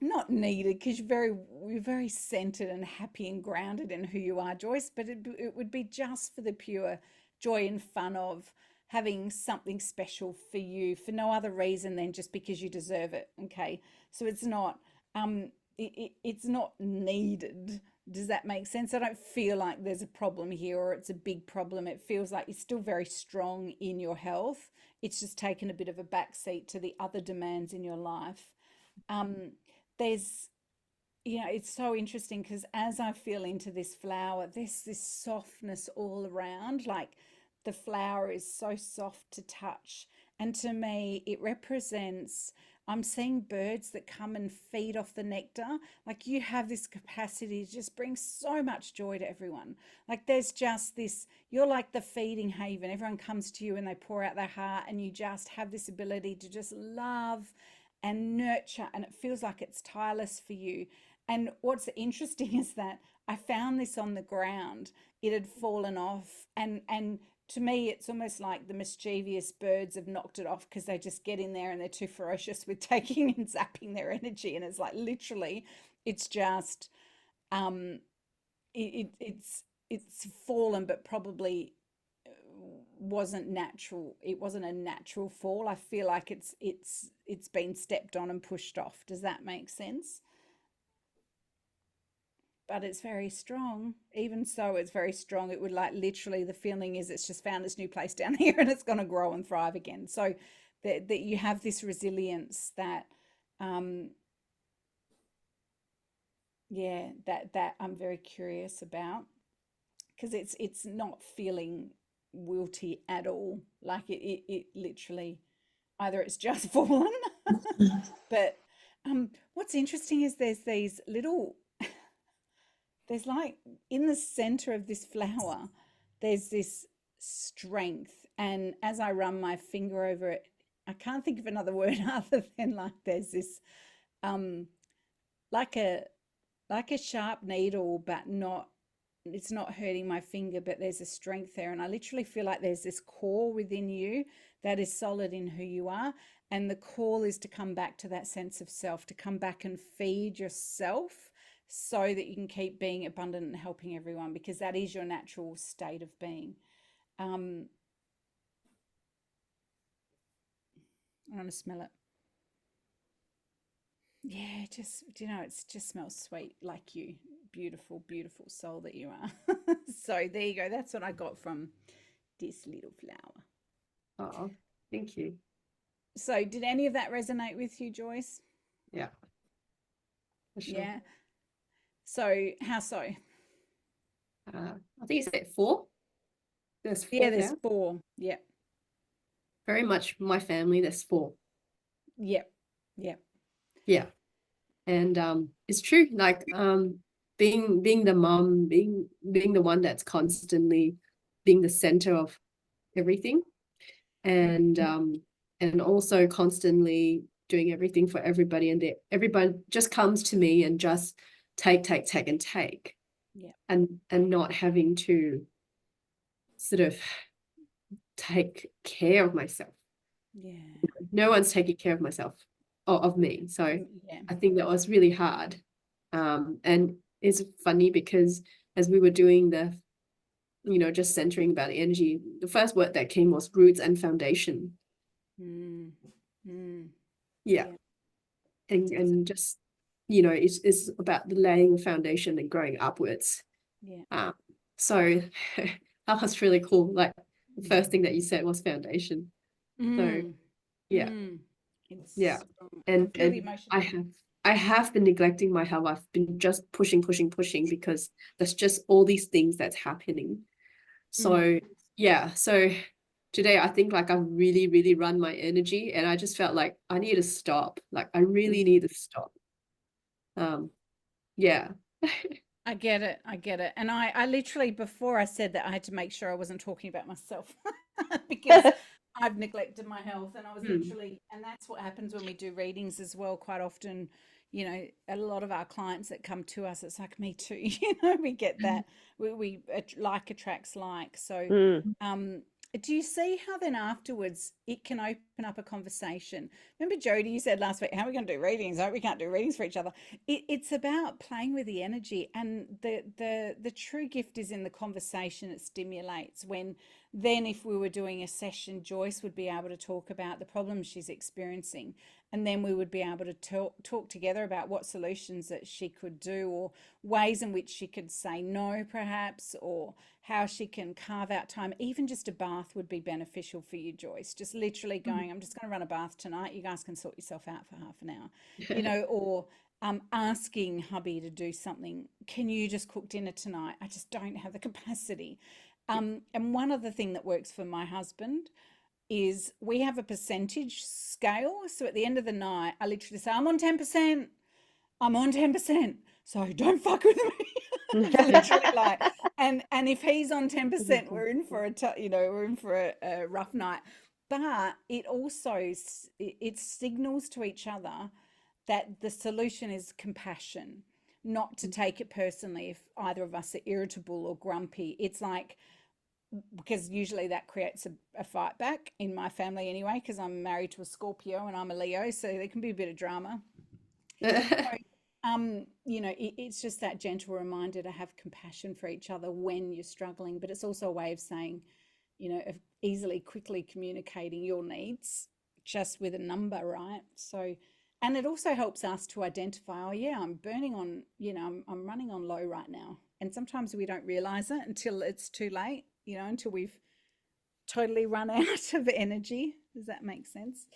not needed because you're very centered and happy and grounded in who you are, Joyce, but it would be just for the pure joy and fun of having something special for you for no other reason than just because you deserve it. Okay, so it's not it's not needed. Does that make sense? I don't feel like there's a problem here or it's a big problem. It feels like you're still very strong in your health. It's just taken a bit of a backseat to the other demands in your life. There's, it's so interesting because as I feel into this flower, there's this softness all around. Like the flower is so soft to touch. And to me, it represents, I'm seeing birds that come and feed off the nectar. Like you have this capacity to just bring so much joy to everyone. Like there's just this, you're like the feeding haven. Everyone comes to you and they pour out their heart, and you just have this ability to just love and nurture, and it feels like it's tireless for you. And what's interesting is that I found this on the ground. It had fallen off, and to me it's almost like the mischievous birds have knocked it off because they just get in there and they're too ferocious with taking and zapping their energy. And it's like literally it's just it's fallen, but probably wasn't natural. It wasn't a natural fall. I feel like it's been stepped on and pushed off. Does that make sense? But it's very strong. Even so, it's very strong. It would like literally, the feeling is it's just found this new place down here and it's going to grow and thrive again. So that you have this resilience that that I'm very curious about, because it's not feeling wilty at all. Like it literally, either it's just fallen, but what's interesting is there's these little, there's like in the center of this flower, there's this strength. And as I run my finger over it, I can't think of another word other than like there's this like a sharp needle, but not, it's not hurting my finger, but there's a strength there. And I literally feel like there's this core within you that is solid in who you are. And the call is to come back to that sense of self, to come back and feed yourself so that you can keep being abundant and helping everyone, because that is your natural state of being. I want to smell it. Yeah, just, it just smells sweet, like you. Beautiful, beautiful soul that you are. So there you go. That's what I got from this little flower. Oh, thank you. So did any of that resonate with you, Joyce? Yeah. For sure. Yeah. So how so? I think you said 4. There's 4. Yeah, there's 4. Yeah. Very much my family, there's 4. Yep. Yep. Yeah. And it's true, like being the mom, being the one that's constantly being the center of everything, and also constantly doing everything for everybody, and everybody just comes to me and just take and take. Yeah. And not having to sort of take care of myself. Yeah. No one's taking care of myself of me. So yeah. I think that was really hard. And it's funny because as we were doing the, just centering about the energy, the first word that came was roots and foundation. Yeah. And just, it's about the laying yeah and growing upwards. Yeah. So that was really cool. Like the first thing that you said was foundation. So yeah. Yeah. And I have been neglecting my health. I've been just pushing because there's just all these things that's happening. So yeah, so today I think like I've really, really run my energy, and I just felt like I need to stop. Like I really need to stop. Yeah. I get it. And I literally, before I said that, I had to make sure I wasn't talking about myself because I've neglected my health, and I was literally, and that's what happens when we do readings as well. Quite often, you know, a lot of our clients that come to us, it's like, me too, we get that. Like attracts like. So, do you see how then afterwards it can open up a conversation? Remember, Jody, you said last week, how are we going to do readings? We can't do readings for each other. It's about playing with the energy, and the true gift is in the conversation it stimulates. When then, if we were doing a session, Joyce would be able to talk about the problems she's experiencing, and then we would be able to talk together about what solutions that she could do, or ways in which she could say no, perhaps, or how she can carve out time. Even just a bath would be beneficial for you, Joyce. Just literally going, I'm just going to run a bath tonight. You guys can sort yourself out for half an hour, you know, or asking hubby to do something. Can you just cook dinner tonight? I just don't have the capacity. And one other thing that works for my husband is we have a percentage scale. So at the end of the night, I literally say, I'm on 10%. I'm on 10%. So don't fuck with me. Literally, like, and if he's on 10%, we're in for a rough night. But it also, it signals to each other that the solution is compassion, not to take it personally if either of us are irritable or grumpy. It's like, because usually that creates a fight back in my family anyway, because I'm married to a Scorpio and I'm a Leo, so there can be a bit of drama. So, you know, it's just that gentle reminder to have compassion for each other when you're struggling, but it's also a way of saying, you know, of easily, quickly communicating your needs just with a number, right? So, and it also helps us to identify, oh yeah, I'm burning on, you know, I'm running on low right now. And sometimes we don't realize it until it's too late, you know, until we've totally run out of energy. Does that make sense?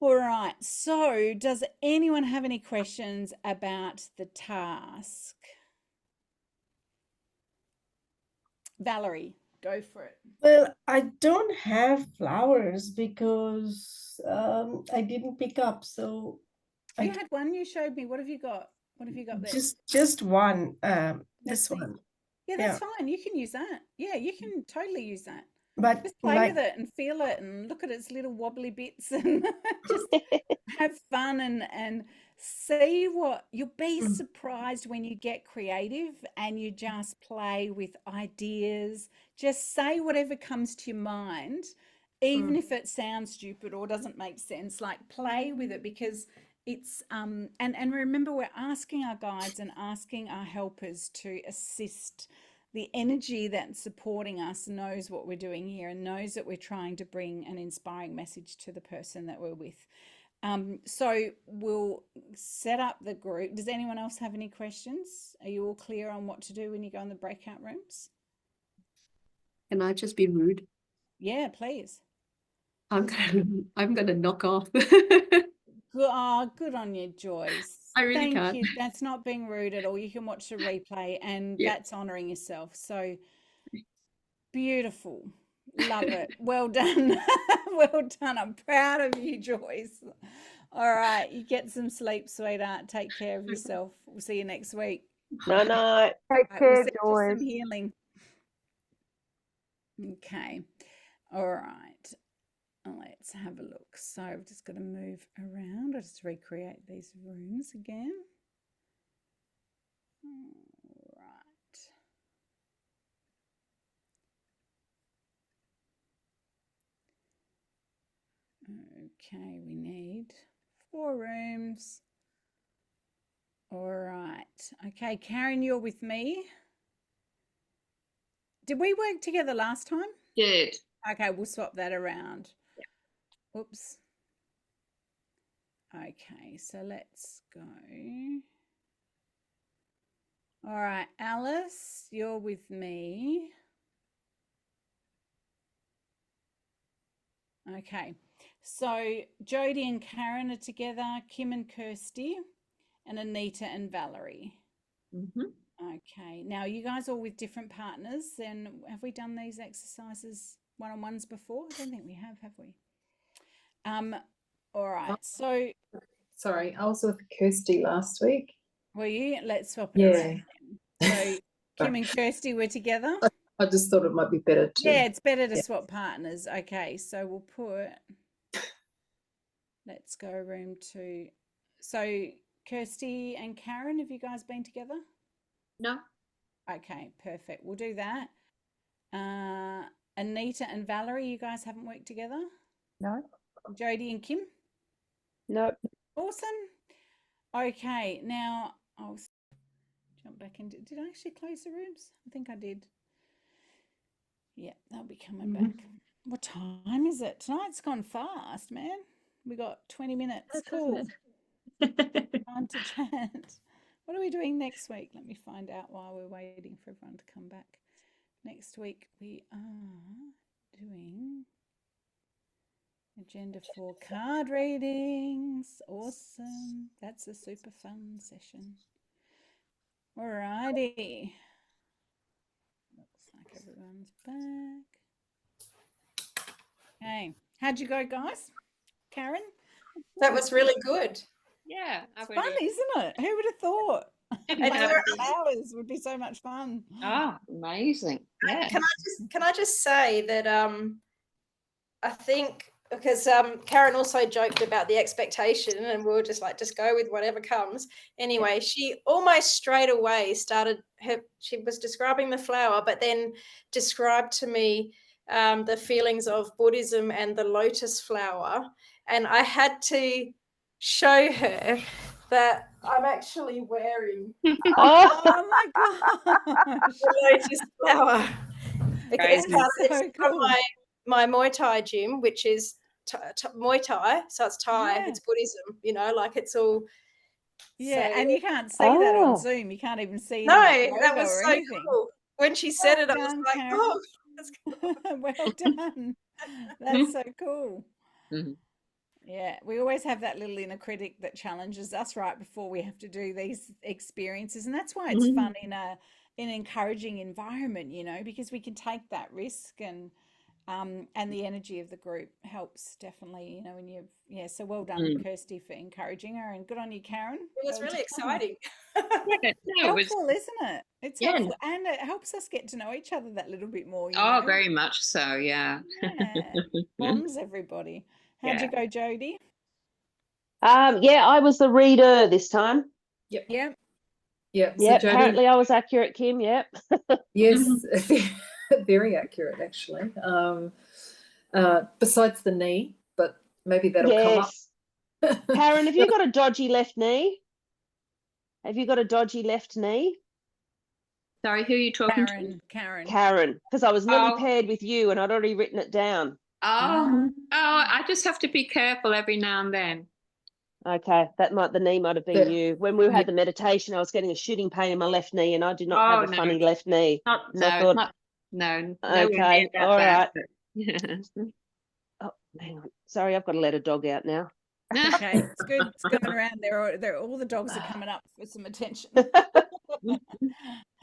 All right. So does anyone have any questions about the task? Valerie, go for it. Well, I don't have flowers because I didn't pick up. So You had one you showed me. What have you got? What have you got there? just one. Let's This see. one. Yeah, that's fine. You can use that. Yeah, you can totally use that. But Just play with it and feel it and look at its little wobbly bits and just have fun and see what you'll be surprised when you get creative and you just play with ideas. Just say whatever comes to your mind, even if it sounds stupid or doesn't make sense. Like, play with it, because it's and remember, we're asking our guides and asking our helpers to assist. The energy that's supporting us knows what we're doing here and knows that we're trying to bring an inspiring message to the person that we're with. So we'll set up the group. Does anyone else have any questions? Are you all clear on what to do when you go in the breakout rooms? Can I just be rude? Yeah, please. I'm gonna knock off. Good on you, Joyce. I really Thank can't. you. That's not being rude at all. You can watch the replay, and that's honoring yourself. So beautiful. Love it. Well done. Well done. I'm proud of you, Joyce. All right. You get some sleep, sweetheart. Take care of yourself. We'll see you next week. Night. Take We'll care, send you Joyce. some healing. Okay. All right. Let's have a look. So I've just got to move around. I'll just recreate these rooms again. All right. Okay, we need 4 rooms. All right. Okay, Karen, you're with me. Did we work together last time? Did. Okay, we'll swap that around. Oops. Okay, so let's go. All right, Alice, you're with me. Okay, so Jody and Karen are together, Kim and Kirsty, and Anita and Valerie. Okay, now you guys are with different partners. Then have we done these exercises one-on-ones before? I don't think we have we? All right, so Sorry, I was with Kirsty last week. were you? Let's swap it around then. So Kim and Kirsty were together. I just thought it might be better to. Yeah, it's better to swap partners. Okay, so we'll put, let's go room 2. So Kirsty and Karen, have you guys been together? No. Okay, perfect. We'll do that. Anita and Valerie, you guys haven't worked together? No. Jody and Kim? Nope. Awesome. Okay, now I'll jump back into. Did I actually close the rooms? I think I did. Yeah, they'll be coming back. What time is it? Tonight's gone fast, man. We got 20 minutes. Cool. Time to chat. What are we doing next week? Let me find out while we're waiting for everyone to come back. Next week we are doing agenda for card readings. Awesome. That's a super fun session. Alrighty. Looks like everyone's back. Okay. How'd you go, guys? Karen? That was really good. Yeah, I It's really fun, isn't it? Who would have thought? didn't And have you're- the- Hours would be so much fun. Oh, amazing. Yeah. Can I just say that I think because Karen also joked about the expectation and we were just like, just go with whatever comes. Anyway, she almost straight away she was describing the flower, but then described to me the feelings of Buddhism and the lotus flower. And I had to show her that I'm actually wearing Oh my gosh. the lotus flower. Because Crazy. it's So from cool. my Muay Thai gym, which is Muay Thai, so it's Thai, Yeah. it's Buddhism, like it's all. Yeah, so- and you can't see that on Oh. Zoom. You can't even see No, any that logo was or so anything. cool. When she said Well it, I was done, like, Karen. oh, that's cool. Well done. That's so cool. Mhm. Yeah, we always have that little inner critic that challenges us right before we have to do these experiences, and that's why it's fun in an encouraging environment, because we can take that risk and the energy of the group helps definitely, when so well done, Kirsty, for encouraging her, and good on you, Karen. It was Well really done. exciting. Yeah, no, it was, Helpful, isn't it? It's Yeah. helpful, and it helps us get to know each other that little bit more. oh, very much so. Yeah. Yeah, bonds everybody. How'd you go, Jody? Yeah, I was the reader this time. Yeah. Yeah. So Yeah, Jodie, apparently I was accurate, Kim. Yep. yes, very accurate actually. Besides the knee, but maybe that'll come up. Yes. Karen, have you got a dodgy left knee? Have you got a dodgy left knee? Sorry, who are you talking to? Karen. Karen, because I was nearly Oh. paired with you and I'd already written it down. Oh, I just have to be careful every now and then. Okay, the knee might have been But- you. When we had the meditation, I was getting a shooting pain in my left knee, and I do not Oh, have a no. funny left knee. Not, So I no, thought- not, no, nowhere Okay, near that all bad, right. but- Oh, hang on. Sorry, I've got to let a dog out now. Okay, it's good. It's going around. All the dogs are coming up for some attention.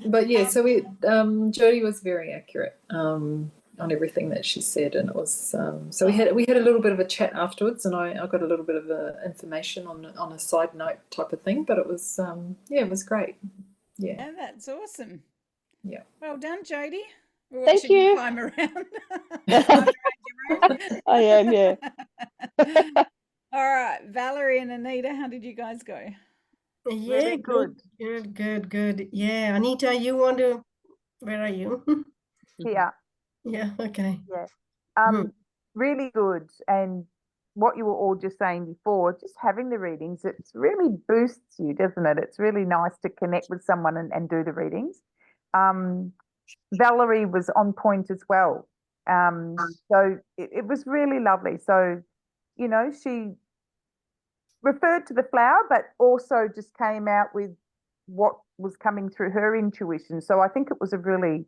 But yeah, so we Jodie was very accurate on everything that she said, and it was so we had a little bit of a chat afterwards, and I got a little bit of information on a side note type of thing, but it was it was great. Yeah. Yeah, that's awesome. Yeah. Well done, Jody. We're Thank watching you. climb around. Climb around your room. I am, yeah. All right, Valerie and Anita, how did you guys go? Yeah, Really good. Good. Yeah, Anita, where are you? Here. Yeah, okay. Really good. And what you were all just saying before, just having the readings, it really boosts you, doesn't it? It's really nice to connect with someone and do the readings. Valerie was on point as well. So it was really lovely. So, she referred to the flower, but also just came out with what was coming through her intuition. So I think it was a really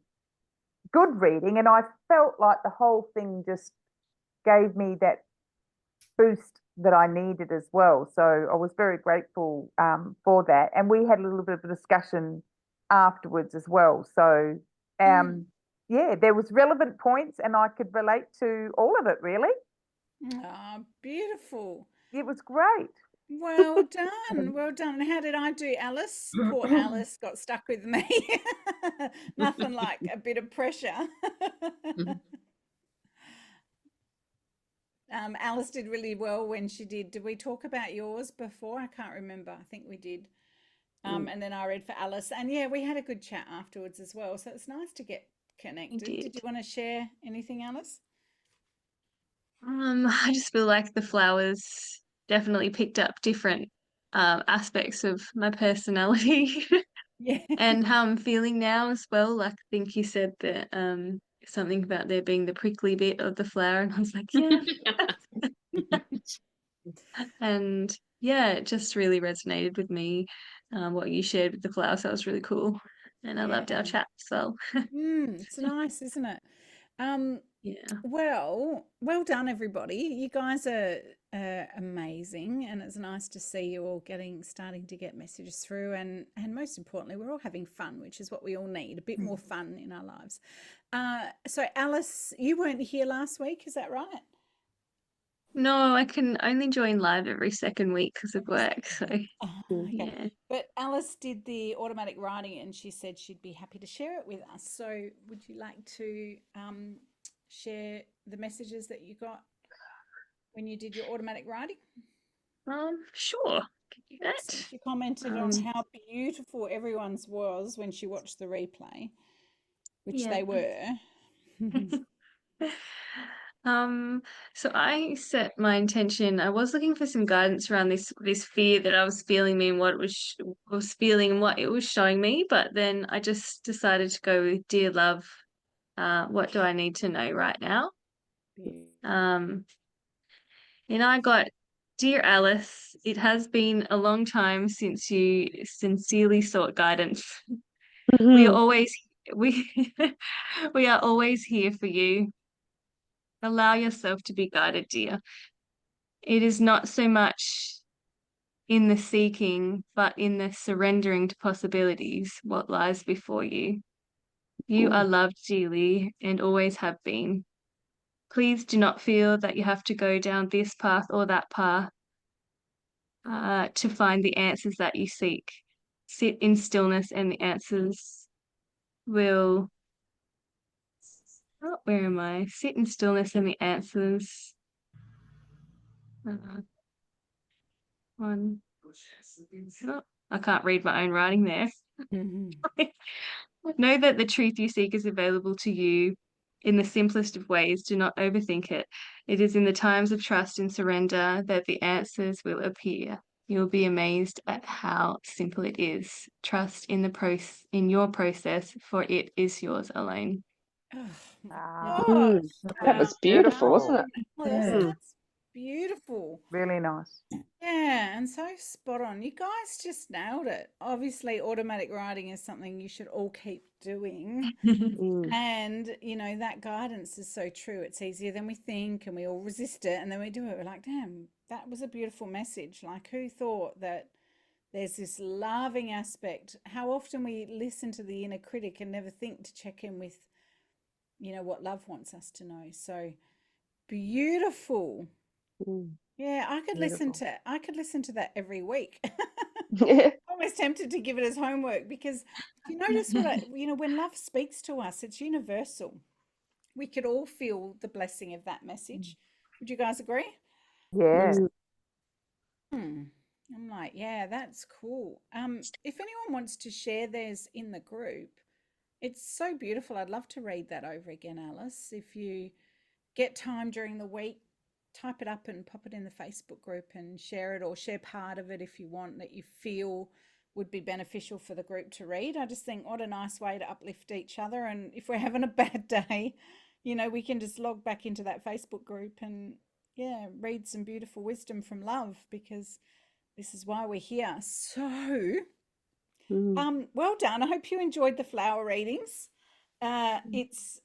good reading, and I felt like the whole thing just gave me that boost that I needed as well. So I was very grateful for that, and we had a little bit of a discussion afterwards as well. So yeah, there was relevant points, and I could relate to all of it really. Ah, beautiful. It was great. Well done. Well done. And how did I do, Alice? Poor Alice got stuck with me. Nothing like a bit of pressure. Alice did really well when she did. Did we talk about yours before? I can't remember. I think we did. And then I read for Alice. And yeah, we had a good chat afterwards as well. So it's nice to get connected. Did you want to share anything, Alice? I just feel like the flowers definitely picked up different aspects of my personality Yeah. and how I'm feeling now as well. Like I think you said that something about there being the prickly bit of the flower, and I was like, yeah. And yeah, it just really resonated with me, what you shared with the flowers. That was really cool. And I loved our chat as well. It's nice, isn't it? Yeah. Well done, everybody. You guys are amazing, and it's nice to see you all starting to get messages through, and most importantly, we're all having fun, which is what we all need, a bit more fun in our lives. So Alice, you weren't here last week, is that right? No, I can only join live every second week because of work. So Okay. yeah. But Alice did the automatic writing, and she said she'd be happy to share it with us. So would you like to share the messages that you got when you did your automatic writing? Sure. Can do that. Excellent. She commented on how beautiful everyone's was when she watched the replay, which they were. So I set my intention. I was looking for some guidance around this fear that I was feeling, me and what it was feeling and what it was showing me. But then I just decided to go with dear love. What do I need to know right now? And I got, dear Alice, it has been a long time since you sincerely sought guidance. We are always we we are always here for you. Allow yourself to be guided, dear. It is not so much in the seeking, but in the surrendering to possibilities, what lies before you. You are loved dearly and always have been. Please do not feel that you have to go down this path or that path to find the answers that you seek. Sit in stillness and the answers will. Oh, where am I? Sit in stillness and the answers. One. Oh, I can't read my own writing there. Know that the truth you seek is available to you in the simplest of ways. Do not overthink it. It is in the times of trust and surrender that the answers will appear. You'll be amazed at how simple it is. Trust in in your process, for it is yours alone. That was beautiful, wasn't it? That's beautiful. Really nice. Yeah, and so spot on. You guys just nailed it. Obviously, automatic writing is something you should all keep doing. And, you know, that guidance is so true. It's easier than we think, and we all resist it. And then we do it. We're like, damn, that was a beautiful message. Like, who thought that there's this loving aspect? How often we listen to the inner critic and never think to check in with, you know, what love wants us to know. So beautiful. Yeah, I could listen to that every week. I'm almost tempted to give it as homework, because you notice when love speaks to us, it's universal. We could all feel the blessing of that message. Would you guys agree? Yeah. I'm like, yeah, that's cool. If anyone wants to share theirs in the group, it's so beautiful. I'd love to read that over again, Alice. If you get time during the week, type it up and pop it in the Facebook group and share it, or share part of it if you want, that you feel would be beneficial for the group to read. I just think what a nice way to uplift each other. And if we're having a bad day, you know, we can just log back into that Facebook group and read some beautiful wisdom from love, because this is why we're here. So well done. I hope you enjoyed the flower readings. It's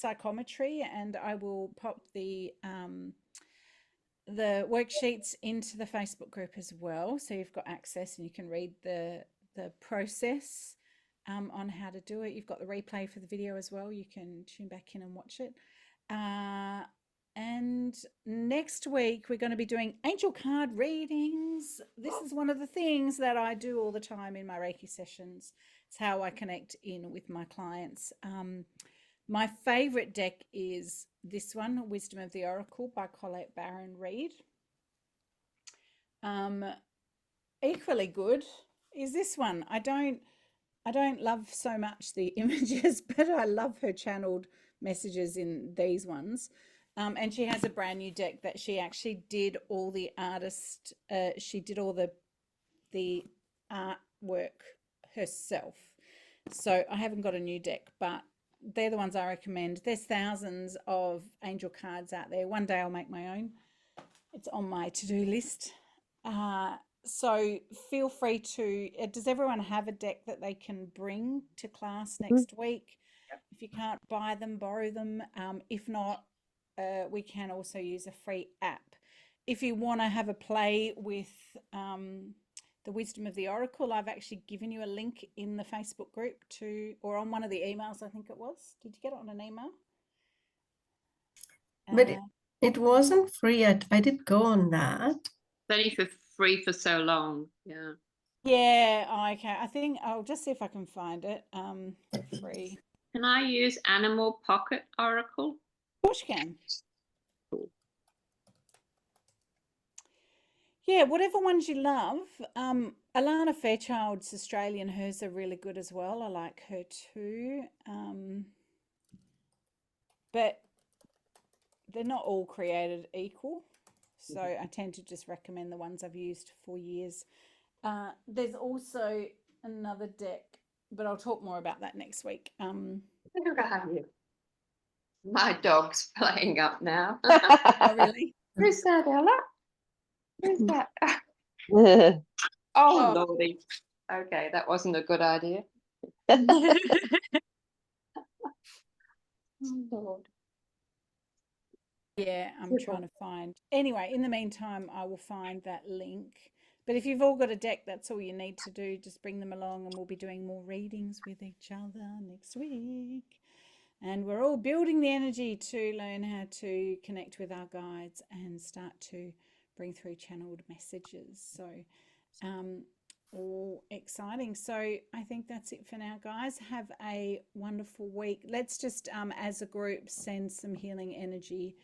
psychometry, and I will pop the worksheets into the Facebook group as well, so you've got access and you can read the process on how to do it. You've got the replay for the video as well. You can tune back in and watch it. And next week we're going to be doing angel card readings. This is one of the things that I do all the time in my Reiki sessions. It's how I connect in with my clients. My favorite deck is this one, Wisdom of the Oracle by Colette Baron Reid. Equally good is this one. I don't love so much the images, but I love her channeled messages in these ones. And she has a brand new deck that she actually did all the artist, she did all the artwork herself. So I haven't got a new deck, but they're the ones I recommend. There's thousands of angel cards out there. One day I'll make my own. It's on my to-do list. So feel free to, does everyone have a deck that they can bring to class next week? If you can't buy them, borrow them. If not, we can also use a free app. If you want to have a play with the Wisdom of the Oracle, I've actually given you a link in the Facebook group or on one of the emails, I think it was. Did you get it on an email? But it wasn't free yet. I did go on that. Only for free for so long. Yeah. Yeah, okay. I think I'll just see if I can find it for free. Can I use Animal Pocket Oracle? Of course you can. Yeah, whatever ones you love. Alana Fairchild's Australian, hers are really good as well. I like her too. But they're not all created equal. So I tend to just recommend the ones I've used for years. There's also another deck, but I'll talk more about that next week. My dog's playing up now. Oh, really? Who's that, Ella? Who's that? Oh, Lordy. Okay, that wasn't a good idea. Oh, Lord. Yeah, I'm trying to find. Anyway, in the meantime, I will find that link. But if you've all got a deck, that's all you need to do. Just bring them along and we'll be doing more readings with each other next week. And we're all building the energy to learn how to connect with our guides and start to bring through channeled messages. So all exciting. So I think that's it for now, guys. Have a wonderful week. Let's just, as a group, send some healing energy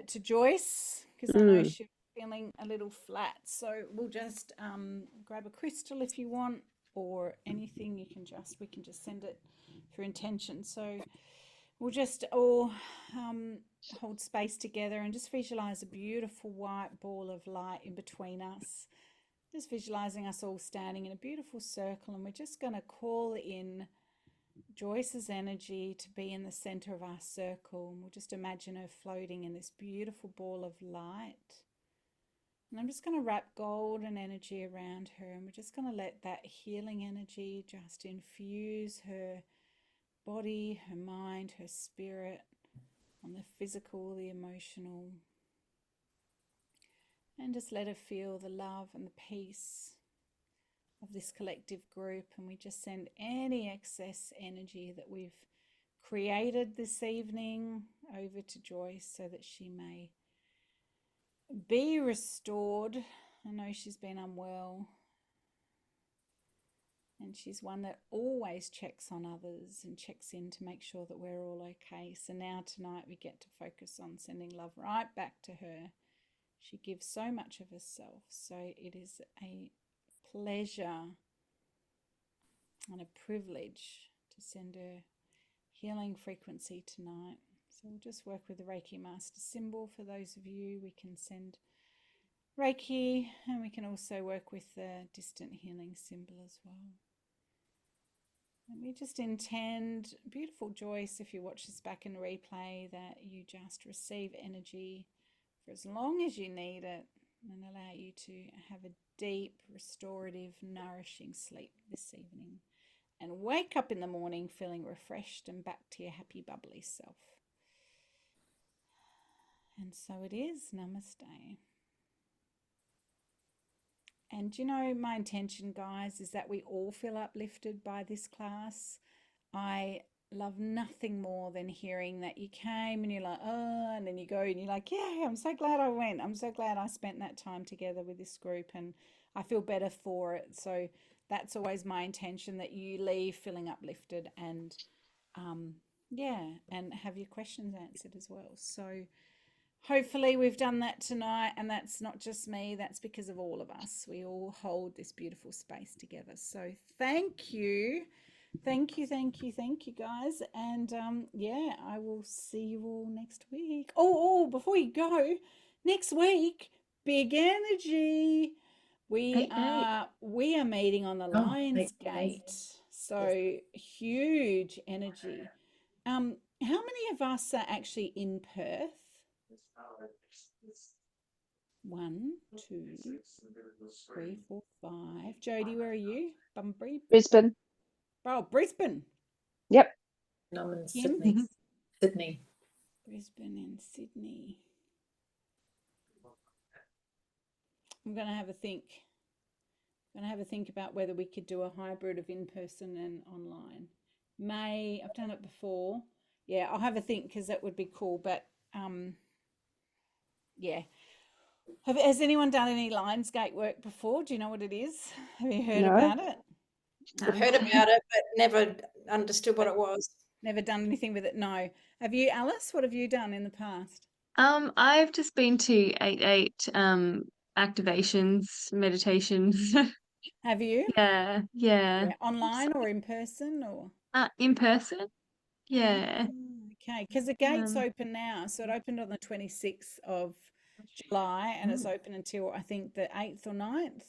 to Joyce, because I know she's feeling a little flat. So we'll just grab a crystal if you want, or anything. We can just send it through intention. So we'll just all hold space together and just visualize a beautiful white ball of light in between us. Just visualizing us all standing in a beautiful circle, and we're just going to call in Joyce's energy to be in the center of our circle, and we'll just imagine her floating in this beautiful ball of light. And I'm just going to wrap golden energy around her, and we're just going to let that healing energy just infuse her body, her mind, her spirit, on the physical, the emotional, and just let her feel the love and the peace of this collective group. And we just send any excess energy that we've created this evening over to Joyce so that she may be restored. I know she's been unwell, and she's one that always checks on others and checks in to make sure that we're all okay. So now tonight we get to focus on sending love right back to her. She gives so much of herself. So it is a pleasure and a privilege to send her healing frequency tonight. So we'll just work with the Reiki Master symbol. For those of you, we can send Reiki, and we can also work with the distant healing symbol as well. And we just intend, beautiful Joyce, if you watch this back in replay, that you just receive energy for as long as you need it, and allow you to have a deep, restorative, nourishing sleep this evening, and wake up in the morning feeling refreshed and back to your happy, bubbly self. And so it is. Namaste. And you know, my intention, guys, is that we all feel uplifted by this class. I love nothing more than hearing that you came and you're like, oh, and then you go and you're like, yeah, I'm so glad I went. I'm so glad I spent that time together with this group, and I feel better for it. So that's always my intention, that you leave feeling uplifted and Yeah, and have your questions answered as well. So hopefully we've done that tonight, and that's not just me, that's because of all of us. We all hold this beautiful space together. So thank you. Thank you, guys. And yeah, I will see you all next week. Oh, before you go, next week, big energy. We 8-8. are meeting on the Oh, Lions 8-8. Gate. So huge energy. How many of us are actually in Perth? 1, 2, 3, 4, 5. Jody, where are you? Bunbury? Brisbane. Oh, Brisbane. Yep. And I'm in Kim? Sydney. Sydney. Brisbane and Sydney. I'm going to have a think. I'm going to have a think about whether we could do a hybrid of in-person and online. I've done it before. Yeah, I'll have a think because that would be cool. But yeah. Has anyone done any Lionsgate work before? Do you know what it is? Have you heard No. about it? I've heard about it, but never understood what it was. Never done anything with it? No. Have you, Alice? What have you done in the past? I've just been to 8-8 activations, meditations. Have you? Yeah. Yeah. Online or in person or? In person. Yeah. Okay, because the gate's Um, open now. So it opened on the 26th of July and it's open until I think the 8th or 9th.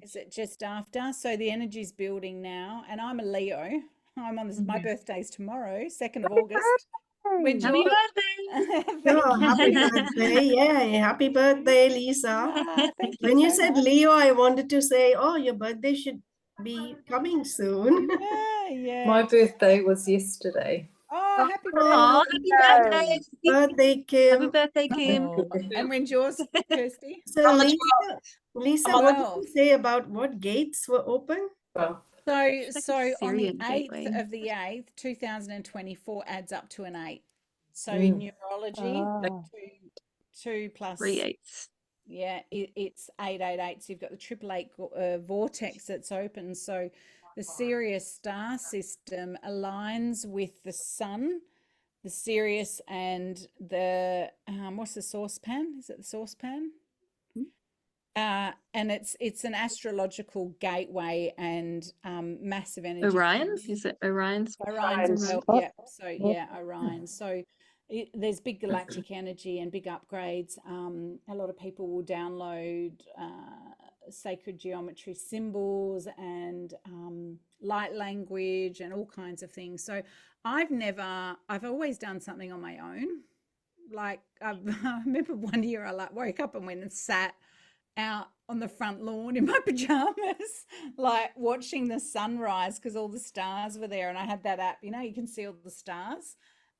Is it just after? So the energy's building now. And I'm a Leo. I'm on this, my birthday's tomorrow, 2nd of August. When's Happy yours? birthday! Thank Oh, happy you. birthday. Yeah, happy birthday, Lisa. Thank you When you so said much. Leo, I wanted to say, oh, your birthday should be coming soon. Yeah. My birthday was yesterday. Oh, happy Oh, birthday. happy birthday! Birthday, Happy Kim. birthday, Kim. Oh, And when's yours, Kirsty? So, On the Lisa, I'm on what the did you 12th. say about what gates were open? well, So It's like a on the Syrian 8th gateway. of the 8th, 2024 adds up to an 8. So in Mm. numerology, Ah. 2 plus 3/8. yeah, it's 888. So you've got the 888 vortex that's open. So the Sirius star system aligns with the sun, the Sirius, and the what's the saucepan? Is it the saucepan? And it's an astrological gateway and massive energy. Orion? Is it Orion's? Orion's Orion's well, spot. yeah. So yeah, Orion. So there's big galactic energy and big upgrades. A lot of people will download sacred geometry symbols and light language and all kinds of things. So I've always done something on my own. Like I remember one year I woke up and went and sat out on the front lawn in my pajamas, like watching the sunrise because all the stars were there. And I had that app, you can see all the stars.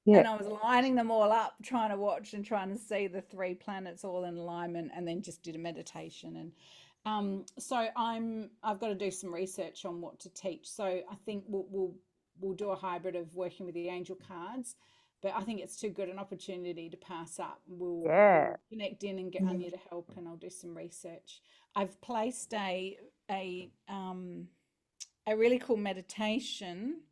Yeah. And I was lining them all up, trying to watch and trying to see the 3 planets all in alignment, and then just did a meditation. And so I've got to do some research on what to teach. So I think we'll do a hybrid of working with the angel cards. But I think it's too good an opportunity to pass up. We'll connect in and get Anya to help, and I'll do some research. I've placed a really cool meditation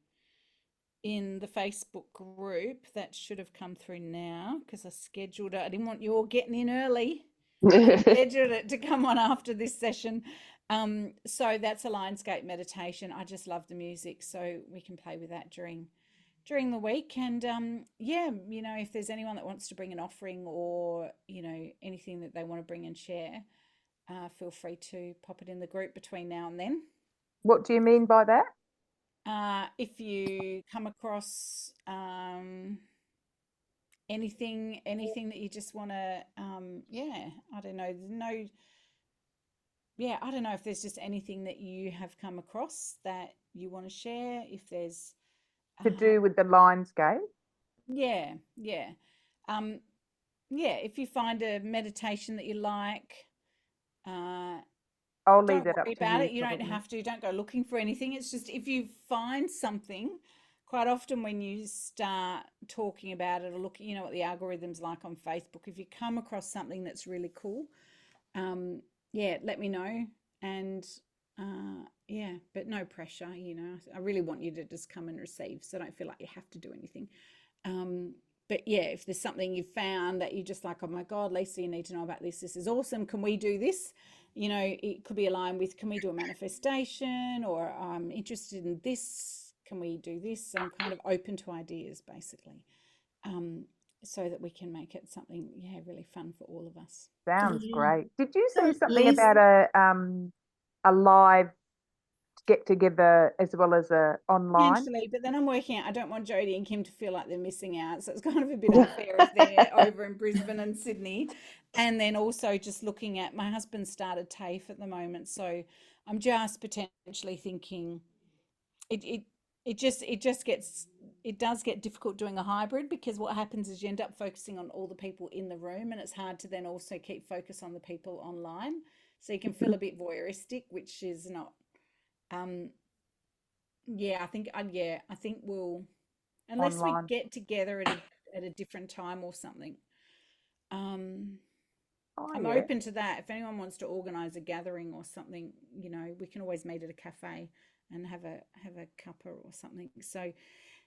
in the Facebook group that should have come through now because I scheduled it. I didn't want you all getting in early. Scheduled it to come on after this session. So that's a Lionsgate meditation. I just love the music, so we can play with that during the week. And if there's anyone that wants to bring an offering or anything that they want to bring and share, feel free to pop it in the group between now and then. What do you mean by that? If you come across anything that you just want to I don't know, I don't know if there's just anything that you have come across that you want to share, if there's To do with the Lionsgate? If you find a meditation that you like, I'll leave don't that up worry to about you. it. You don't have to. Don't go looking for anything. It's just if you find something, quite often when you start talking about it or looking, what the algorithm's like on Facebook, if you come across something that's really cool, let me know. And Yeah, but no pressure, you know. I really want you to just come and receive, so don't feel like you have to do anything. But yeah, if there's something you've found that you're just like, oh my God, Lisa, you need to know about this. This is awesome. Can we do this? You know, it could be aligned with, can we do a manifestation, or I'm interested in this. Can we do this? I'm kind of open to ideas, basically, so that we can make it something, yeah, really fun for all of us. Sounds Yeah. great. Did you So, say something Liz, about a live get together as well as a online? Potentially, but then I'm working out, I don't want Jodie and Kim to feel like they're missing out. So it's kind of a bit unfair if they're over in Brisbane and Sydney. And then also just looking at, my husband started TAFE at the moment. So I'm just potentially thinking it does get difficult doing a hybrid, because what happens is you end up focusing on all the people in the room, and it's hard to then also keep focus on the people online. So you can feel a bit voyeuristic, which is not, yeah, I think we'll, unless Online. we get together at a different time or something. I'm open to that. If anyone wants to organise a gathering or something, you know, we can always meet at a cafe and have a cuppa or something. So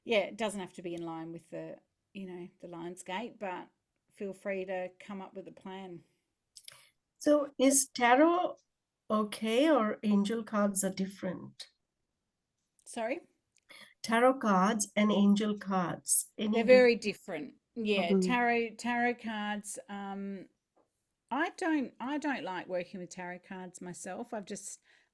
yeah, it doesn't have to be in line with the, you know, the Lionsgate, but feel free to come up with a plan. so is tarot okay, or angel cards are different? Sorry? Tarot cards and angel cards. They're very different. Yeah, Mhm. tarot cards. I don't like working with tarot cards myself. I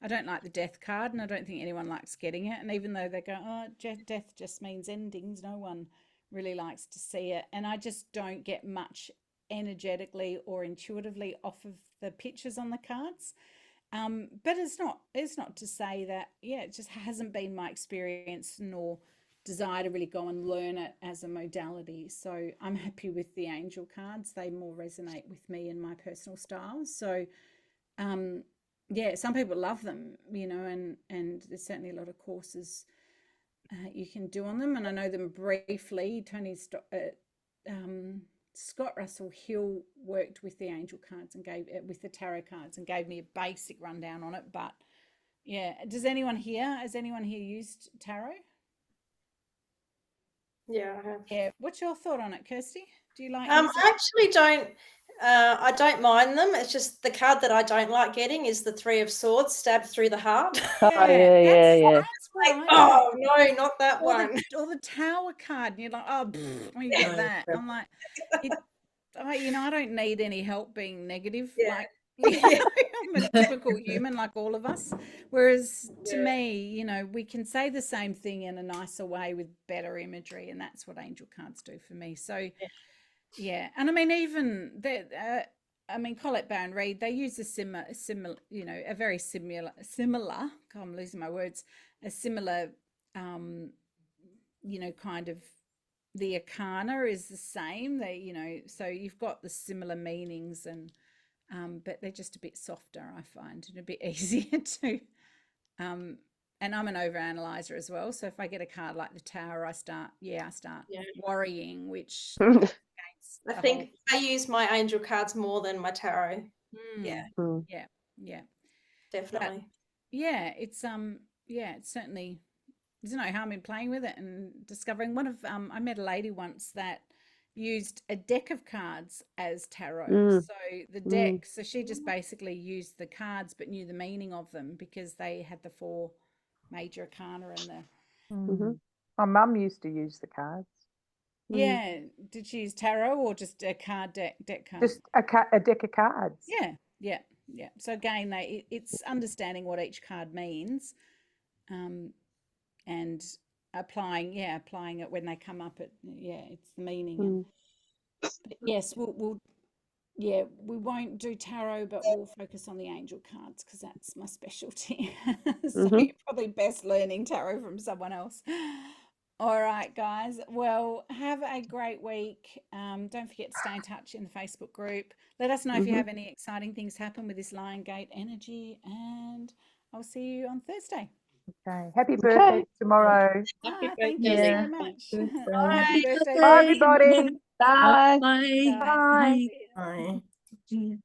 don't like the death card, and I don't think anyone likes getting it. And even though they go, oh, death just means endings, no one really likes to see it. And I just don't get much energetically or intuitively off of the pictures on the cards. But it's not to say that, yeah, it just hasn't been my experience nor desire to really go and learn it as a modality. So I'm happy with the angel cards. They more resonate with me and my personal style. So yeah, some people love them, you know, and there's certainly a lot of courses you can do on them. And I know them briefly. Scott Russell Hill worked with the angel cards and gave it with the tarot cards and gave me a basic rundown on it. But yeah, has anyone here used tarot? Yeah, I have. Yeah. What's your thought on it, Kirsty? Do you like I using? actually don't. I don't mind them. It's just the card that I don't like getting is the Three of Swords stabbed through the heart. Oh, yeah. That's what Like, I don't. oh no, not that Or one. the Tower card, and you're like, oh, when you get that, I'm like, you know, I don't need any help being negative. Yeah. Like, Yeah. I'm a typical human, like all of us. Whereas to Yeah. me, you know, we can say the same thing in a nicer way with better imagery, and that's what angel cards do for me. So, yeah, and I mean, even that. I mean, Colette Baron Reid, they use a similar, you know, a very similar. God, I'm losing my words. A similar, you know, kind of, the arcana is the same. They, you know, so you've got the similar meanings, and but they're just a bit softer, I find, and a bit easier to. And I'm an overanalyzer as well. So if I get a card like the Tower, I start worrying, which I think I use my angel cards more than my tarot. Yeah, yeah, definitely. yeah, it's certainly, there's no harm in playing with it and discovering. I met a lady once that used a deck of cards as tarot. So the deck, so she just basically used the cards but knew the meaning of them because they had the 4 major arcana and the. My mum used to use the cards. Yeah, did she use tarot or just a deck card? Just a deck of cards. Yeah. So again, it's understanding what each card means, and applying it when they come up. It's the meaning. But yes, we won't do tarot, but we'll focus on the angel cards because that's my specialty. So you're probably best learning tarot from someone else. All right, guys. Well, have a great week. Don't forget to stay in touch in the Facebook group. Let us know if you have any exciting things happen with this Lionsgate energy, and I'll see you on Thursday. Okay. Happy birthday tomorrow. Thank you so much. Happy birthday. Bye, everybody. Bye. Bye. Bye. Bye.